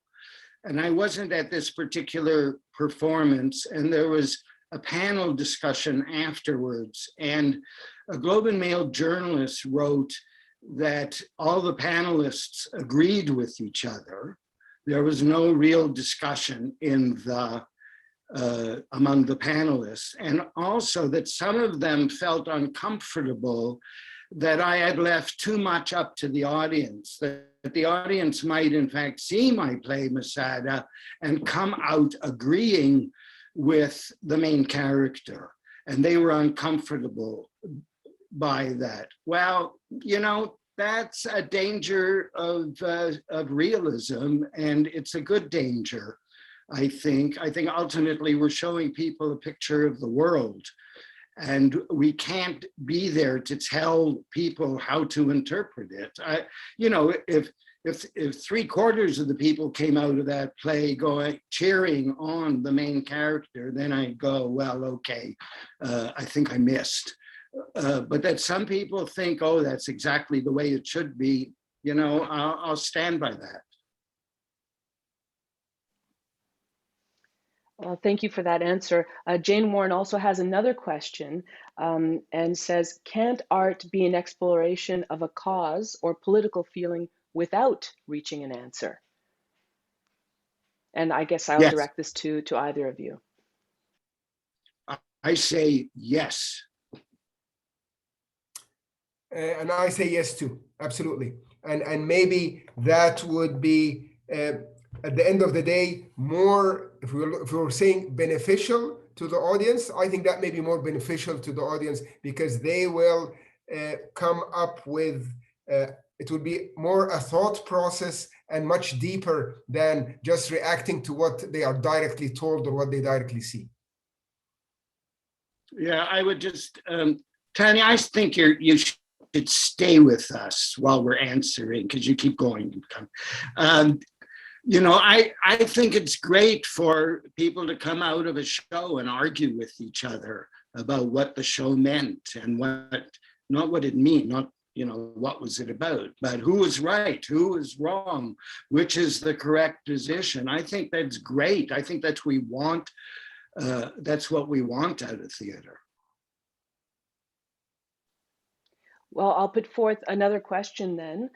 and I wasn't at this particular performance, and there was a panel discussion afterwards, and a Globe and Mail journalist wrote that all the panelists agreed with each other. There was no real discussion in the among the panelists, and also that some of them felt uncomfortable that I had left too much up to the audience, that the audience might in fact see my play Masada and come out agreeing with the main character, and they were uncomfortable by that. Well, you know, that's a danger of realism, and it's a good danger. I think ultimately we're showing people a picture of the world, and we can't be there to tell people how to interpret it. You know, if 3/4 of the people came out of that play cheering on the main character, then I go, well, okay, I think I missed. But that some people think, oh, that's exactly the way it should be, you know, I'll stand by that. Well, thank you for that answer. Jane Warren also has another question and says, can't art be an exploration of a cause or political feeling without reaching an answer? And I guess I'll direct this to either of you. I say yes. And I say yes too, absolutely. And maybe that would be, at the end of the day, more, if we were saying beneficial to the audience, I think that may be more beneficial to the audience, because they will come up with, it would be more a thought process and much deeper than just reacting to what they are directly told or what they directly see. Yeah, I would just, Tanya, I think you should stay with us while we're answering, because you keep going. You know, I think it's great for people to come out of a show and argue with each other about what the show meant and not what it meant, not, you know, what was it about, but who was right, who was wrong, which is the correct position. I think that's great. I think that's what we want out of theater. Well, I'll put forth another question then.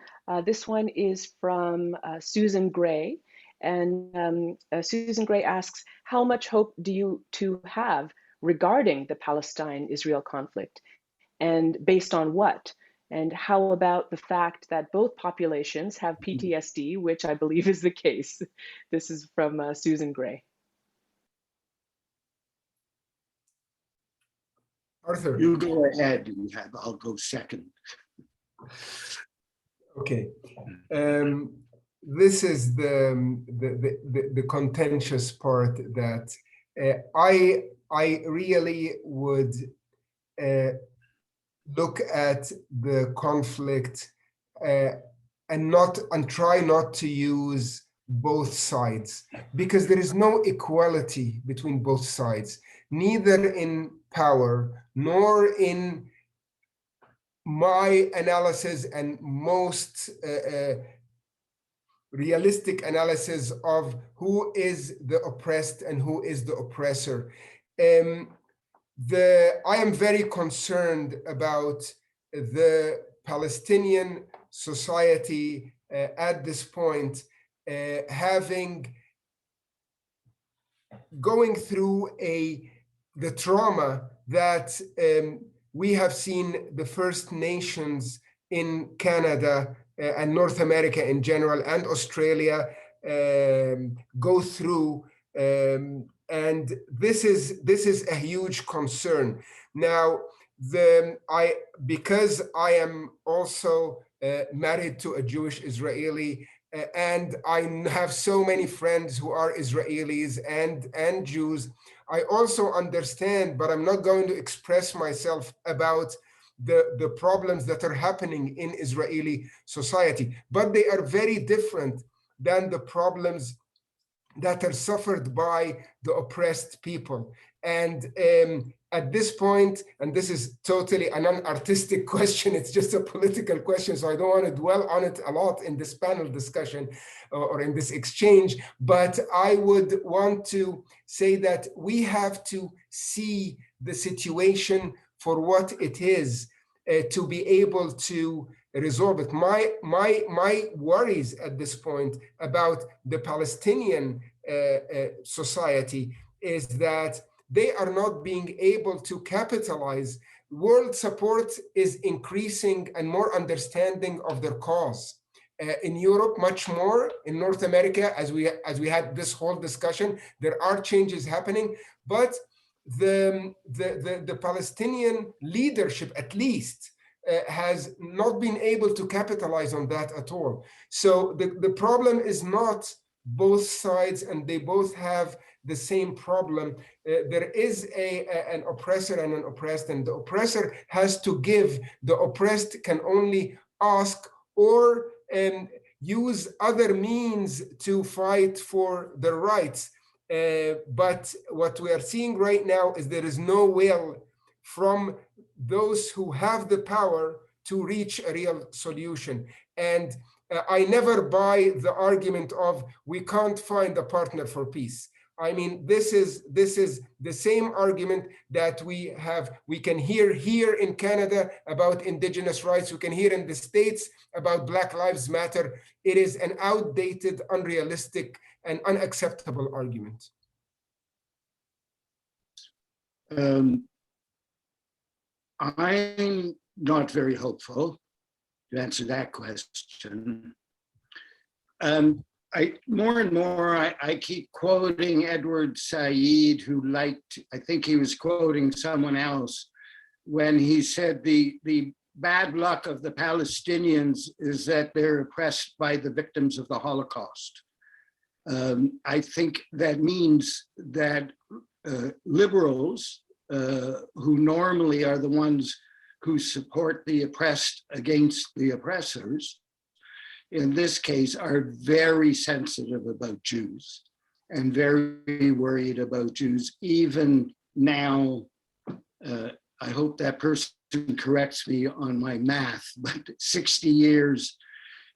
This one is from Susan Gray. And Susan Gray asks, how much hope do you two have regarding the Palestine-Israel conflict? And based on what? And how about the fact that both populations have PTSD, which I believe is the case? This is from Susan Gray. Arthur. You go ahead, I'll go second. Okay. This is the contentious part that I really would look at the conflict and try not to use both sides, because there is no equality between both sides, neither in power, nor in my analysis and most realistic analysis of who is the oppressed and who is the oppressor. I am very concerned about the Palestinian society at this point going through the trauma that we have seen the First Nations in Canada and North America in general and Australia go through, and this is a huge concern. Now, because I am also married to a Jewish Israeli, and I have so many friends who are Israelis and Jews, I also understand, but I'm not going to express myself about the problems that are happening in Israeli society. But they are very different than the problems that are suffered by the oppressed people. And at this point, and this is totally an unartistic question, it's just a political question, so I don't want to dwell on it a lot in this panel discussion or in this exchange, but I would want to say that we have to see the situation for what it is to be able to resolve it. My worries at this point about the Palestinian society is that they are not being able to capitalize. World support is increasing and more understanding of their cause. In Europe, much more. In North America, as we had this whole discussion, there are changes happening, but the Palestinian leadership, at least, has not been able to capitalize on that at all. So the problem is not both sides, and they both have the same problem. There is an oppressor and an oppressed, and the oppressor has to give. The oppressed can only ask or use other means to fight for their rights. But what we are seeing right now is there is no will from those who have the power to reach a real solution. And I never buy the argument of we can't find a partner for peace. I mean, this is the same argument that we can hear here in Canada about Indigenous rights, we can hear in the States about Black Lives Matter. It is an outdated, unrealistic, and unacceptable argument. I'm not very hopeful to answer that question. More and more, I keep quoting Edward Said, who I think he was quoting someone else, when he said the bad luck of the Palestinians is that they're oppressed by the victims of the Holocaust. I think that means that liberals, who normally are the ones who support the oppressed against the oppressors, in this case, are very sensitive about Jews and very worried about Jews. Even now, I hope that person corrects me on my math, but 60 years,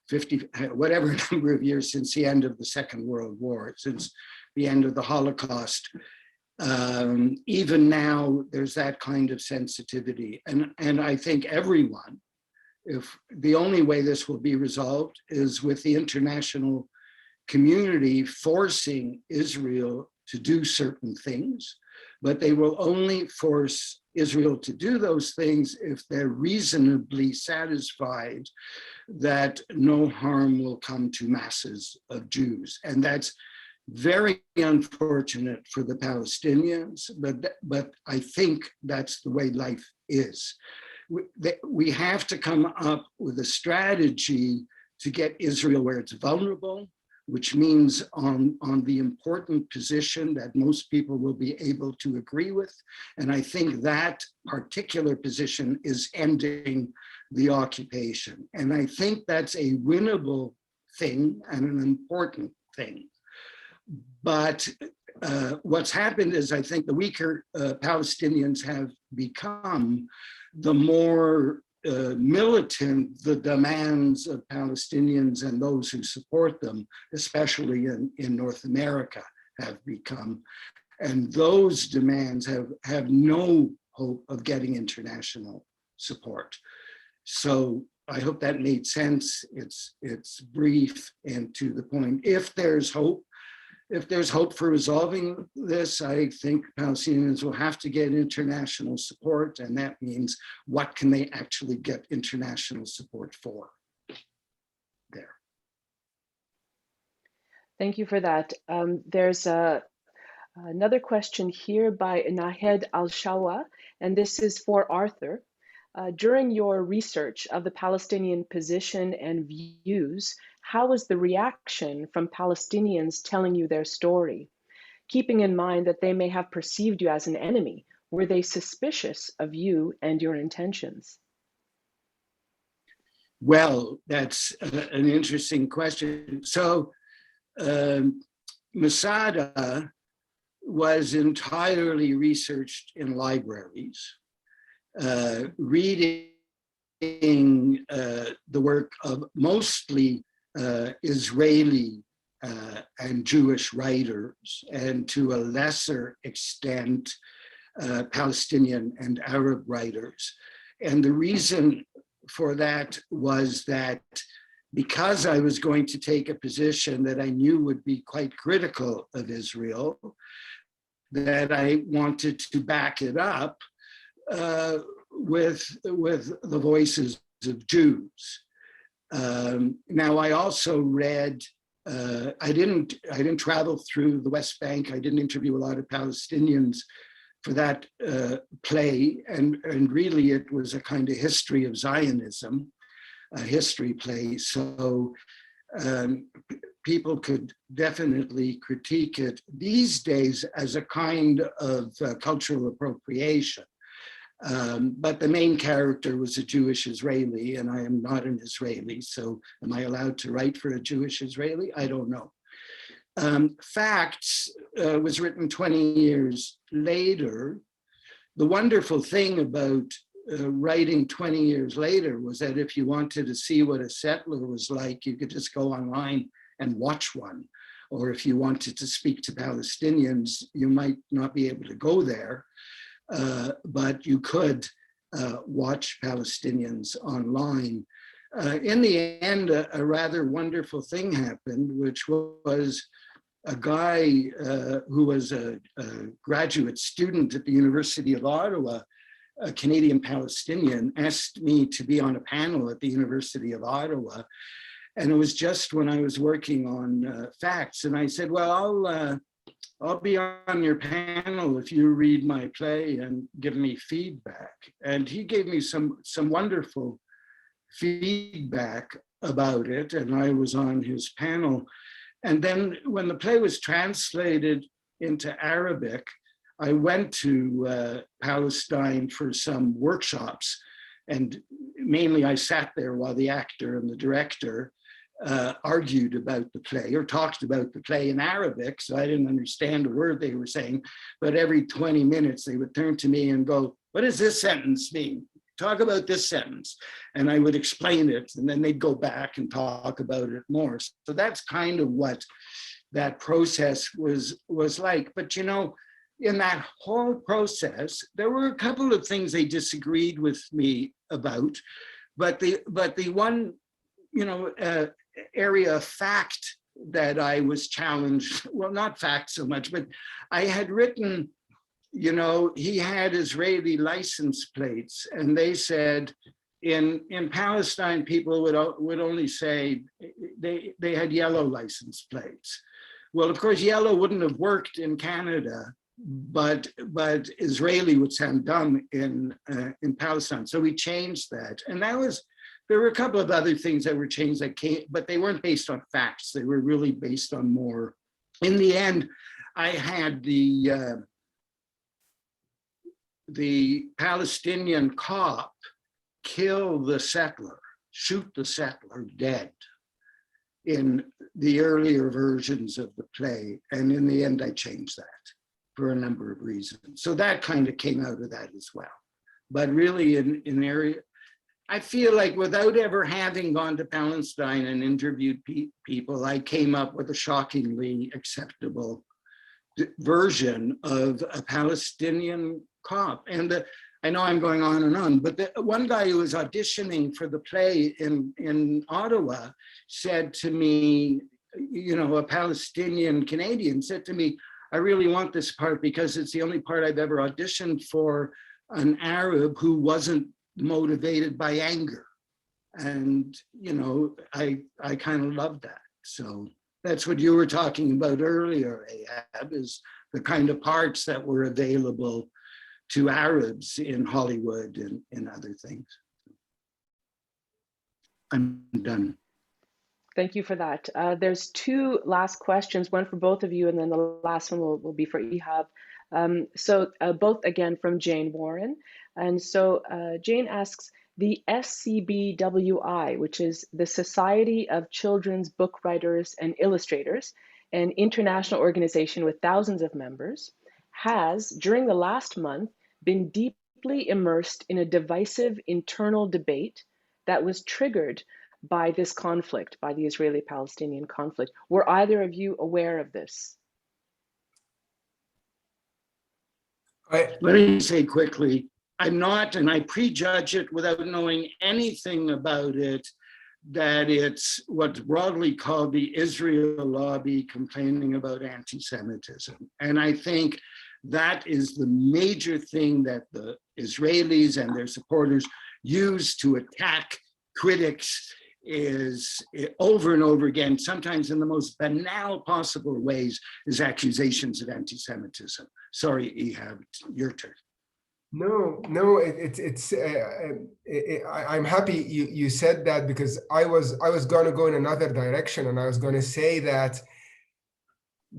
50, whatever number of years since the end of the Second World War, since the end of the Holocaust, even now, there's that kind of sensitivity. And I think everyone, if the only way this will be resolved is with the international community forcing Israel to do certain things, but they will only force Israel to do those things if they're reasonably satisfied that no harm will come to masses of Jews. And that's very unfortunate for the Palestinians, but I think that's the way life is. We have to come up with a strategy to get Israel where it's vulnerable, which means on the important position that most people will be able to agree with. And I think that particular position is ending the occupation. And I think that's a winnable thing and an important thing. But what's happened is I think the weaker Palestinians have become, the more militant the demands of Palestinians and those who support them, especially in North America, have become. And those demands have no hope of getting international support. So I hope that made sense. It's brief and to the point. If there's hope for resolving this, I think Palestinians will have to get international support, and that means what can they actually get international support for? There. Thank you for that. There's another question here by Nahed Al-Shawa, and this is for Arthur. During your research of the Palestinian position and views, how was the reaction from Palestinians telling you their story? Keeping in mind that they may have perceived you as an enemy, were they suspicious of you and your intentions? Well, that's an interesting question. So Masada was entirely researched in libraries, reading the work of mostly Israeli and Jewish writers, and to a lesser extent, Palestinian and Arab writers. And the reason for that was that because I was going to take a position that I knew would be quite critical of Israel, that I wanted to back it up with the voices of Jews. Now, I also read, I didn't travel through the West Bank. I didn't interview a lot of Palestinians for that play, and really it was a kind of history of Zionism, a history play. So people could definitely critique it these days as a kind of cultural appropriation. But the main character was a Jewish Israeli, and I am not an Israeli, so am I allowed to write for a Jewish Israeli? I don't know. Facts was written 20 years later. The wonderful thing about writing 20 years later was that if you wanted to see what a settler was like, you could just go online and watch one. Or if you wanted to speak to Palestinians, you might not be able to go there, but you could watch Palestinians online. In the end, a rather wonderful thing happened, which was a guy who was a graduate student at the University of Ottawa, a Canadian Palestinian, asked me to be on a panel at the University of Ottawa. And it was just when I was working on facts. And I said, well, I'll be on your panel if you read my play and give me feedback. And he gave me some wonderful feedback about it, and I was on his panel. And then when the play was translated into Arabic, I went to Palestine for some workshops, and mainly I sat there while the actor and the director argued about the play or talked about the play in Arabic, so I didn't understand a word they were saying, but every 20 minutes they would turn to me and go, what does this sentence mean? Talk about this sentence. And I would explain it, and then they'd go back and talk about it more. So that's kind of what that process was like. But you know, in that whole process, there were a couple of things they disagreed with me about, but the one, you know, area of fact that I was challenged, well, not fact so much, but I had written, you know, he had Israeli license plates, and they said in Palestine, people would only say they had yellow license plates. Well, of course, yellow wouldn't have worked in Canada, but Israeli would sound dumb in Palestine. So we changed that, and there were a couple of other things that were changed that came, but they weren't based on facts. They were really based on more. In the end, I had the Palestinian cop kill the settler, shoot the settler dead. in the earlier versions of the play. And in the end, I changed that for a number of reasons. So that kind of came out of that as well. But really in area, I feel like without ever having gone to Palestine and interviewed people, I came up with a shockingly acceptable version of a Palestinian cop. And I know I'm going on, but the one guy who was auditioning for the play in Ottawa said to me, you know, a Palestinian Canadian said to me, I really want this part because it's the only part I've ever auditioned for an Arab who wasn't motivated by anger. And, you know, I kind of love that. So that's what you were talking about earlier, Ehab, is the kind of parts that were available to Arabs in Hollywood and in other things. I'm done. Thank you for that. There's two last questions, one for both of you, and then the last one will be for Ehab. Both again from Jane Warren. And so Jane asks, the SCBWI, which is the Society of Children's Book Writers and Illustrators, an international organization with thousands of members, has, during the last month, been deeply immersed in a divisive internal debate that was triggered by this conflict, by the Israeli-Palestinian conflict. Were either of you aware of this? Let me say quickly, I'm not, and I prejudge it without knowing anything about it, that it's what's broadly called the Israel lobby complaining about anti-Semitism. And I think that is the major thing that the Israelis and their supporters use to attack critics, is over and over again, sometimes in the most banal possible ways, is accusations of anti-Semitism. Sorry, Ehab, your turn. No, I'm happy you said that, because I was going to go in another direction, and I was going to say that,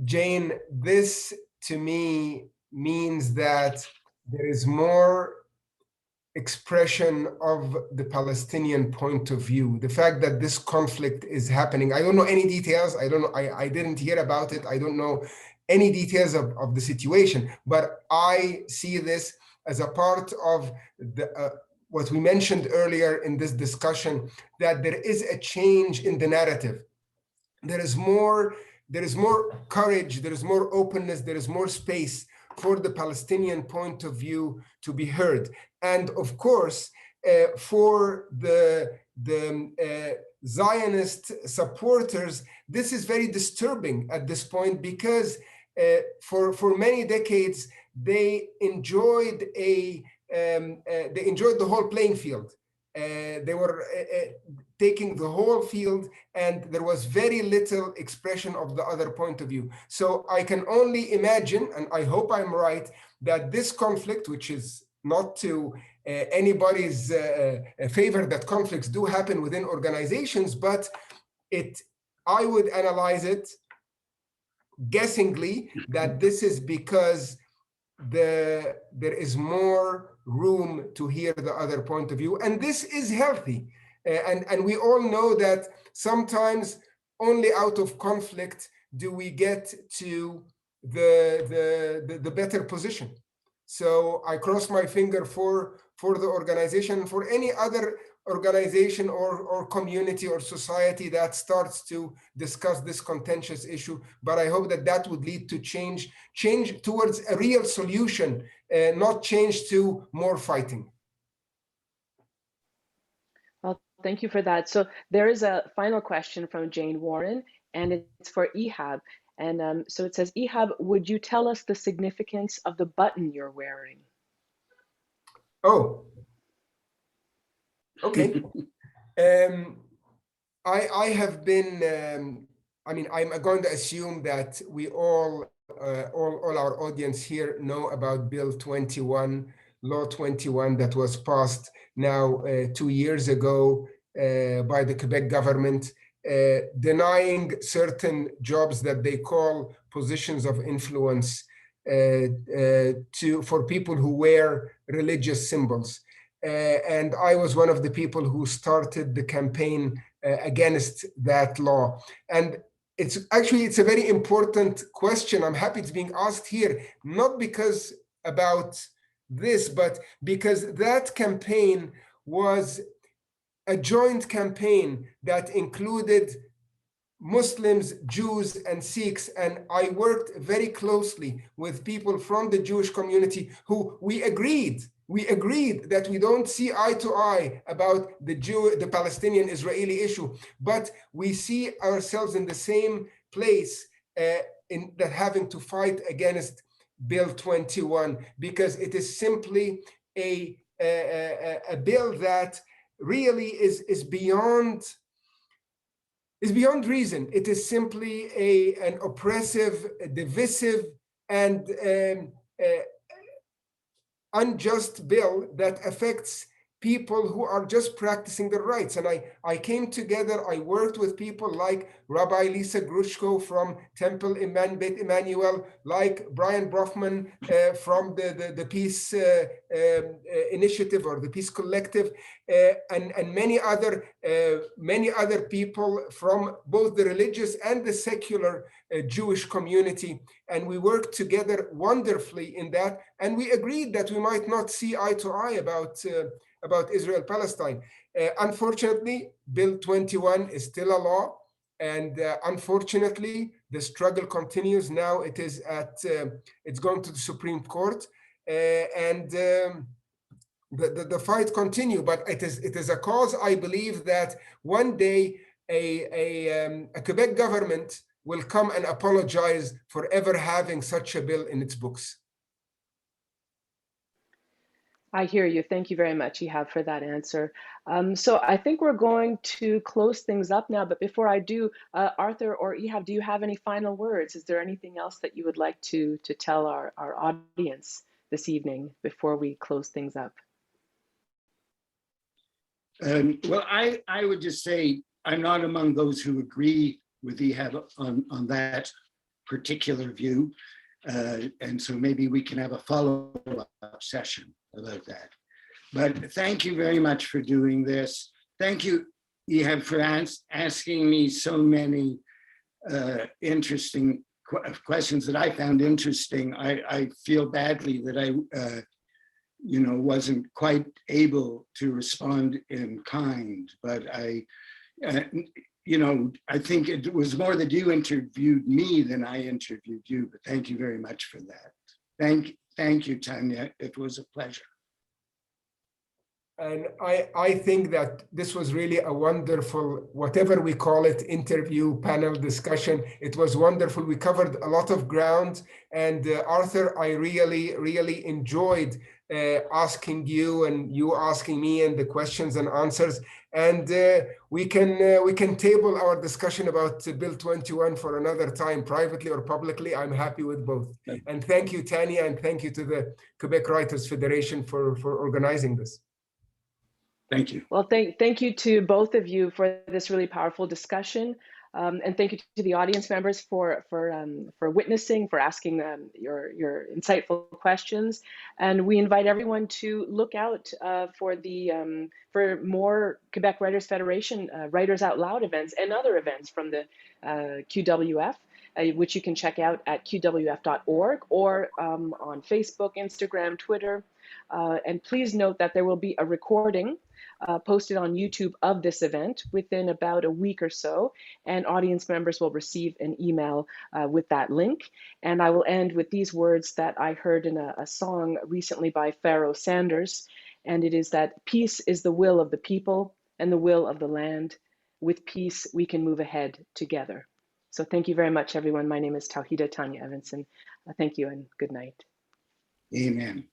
Jane, this to me means that there is more expression of the Palestinian point of view. The fact that this conflict is happening, I don't know any details. I don't know. I didn't hear about it. I don't know any details of the situation, but I see this as a part of the what we mentioned earlier in this discussion, that there is a change in the narrative. There is more courage, there is more openness, there is more space for the Palestinian point of view to be heard. And of course, for the Zionist supporters, this is very disturbing at this point, because for many decades, they enjoyed the whole playing field. They were taking the whole field, and there was very little expression of the other point of view. So I can only imagine, and I hope I'm right, that this conflict, which is not to anybody's favor that conflicts do happen within organizations, but I would analyze it guessingly that this is because there is more room to hear the other point of view, and this is healthy. And we all know that sometimes only out of conflict do we get to the better position. So I cross my finger for the organization, for any other organization or community or society that starts to discuss this contentious issue. But I hope that would lead to change towards a real solution, not change to more fighting. Well, thank you for that. So there is a final question from Jane Warren, and it's for Ehab. And so it says, Ehab, would you tell us the significance of the button you're wearing? Oh, okay. I have been, I'm going to assume that we all our audience here know about Bill 21, Law 21, that was passed now 2 years ago by the Quebec government, denying certain jobs that they call positions of influence for people who wear religious symbols. And I was one of the people who started the campaign against that law. And it's a very important question. I'm happy it's being asked here, not because about this, but because that campaign was a joint campaign that included Muslims, Jews, and Sikhs. And I worked very closely with people from the Jewish community who we agreed that we don't see eye to eye about the Palestinian-Israeli issue, but we see ourselves in the same place in that having to fight against Bill 21, because it is simply a bill that really is beyond reason. It is simply an oppressive, divisive, and unjust bill that affects people who are just practicing their rights. And I came together, I worked with people like Rabbi Lisa Grushko from Temple Beit Emmanuel, like Brian Brofman from the Peace Initiative or the Peace Collective, and many other people from both the religious and the secular Jewish community. And we worked together wonderfully in that. And we agreed that we might not see eye to eye about Israel-Palestine. Unfortunately, Bill 21 is still a law. And unfortunately, the struggle continues. Now it's going to the Supreme Court. The fight continue, but it is a cause, I believe, that one day a Quebec government will come and apologize for ever having such a bill in its books. I hear you. Thank you very much, Ehab, for that answer. So I think we're going to close things up now. But before I do, Arthur or Ehab, do you have any final words? Is there anything else that you would like to tell our audience this evening before we close things up? Well, I would just say I'm not among those who agree with Ehab on that particular view. And so maybe we can have a follow-up session about that. But thank you very much for doing this. Thank you, Ehab, for asking me so many interesting questions that I found interesting. I feel badly that I wasn't quite able to respond in kind, but I think it was more that you interviewed me than I interviewed you, but thank you very much for that. Thank you, Tanya. It was a pleasure. And I think that this was really a wonderful, whatever we call it, interview, panel discussion. It was wonderful. We covered a lot of ground. And Arthur, I really, really enjoyed asking you and you asking me and the questions and answers. And we can table our discussion about Bill 21 for another time, privately or publicly. I'm happy with both. And thank you, Tanya, and thank you to the Quebec Writers Federation for organizing this. Thank you. Well, thank you to both of you for this really powerful discussion. And thank you to the audience members for witnessing, for asking your insightful questions. And we invite everyone to look out for more Quebec Writers Federation Writers Out Loud events and other events from the QWF, which you can check out at qwf.org or on Facebook, Instagram, Twitter. And please note that there will be a recording posted on YouTube of this event within about a week or so, and audience members will receive an email with that link. And I will end with these words that I heard in a song recently by Pharoah Sanders, and it is that peace is the will of the people and the will of the land. With peace, we can move ahead together. So thank you very much, everyone. My name is Tawhida Tanya Evanson. Thank you and good night. Amen.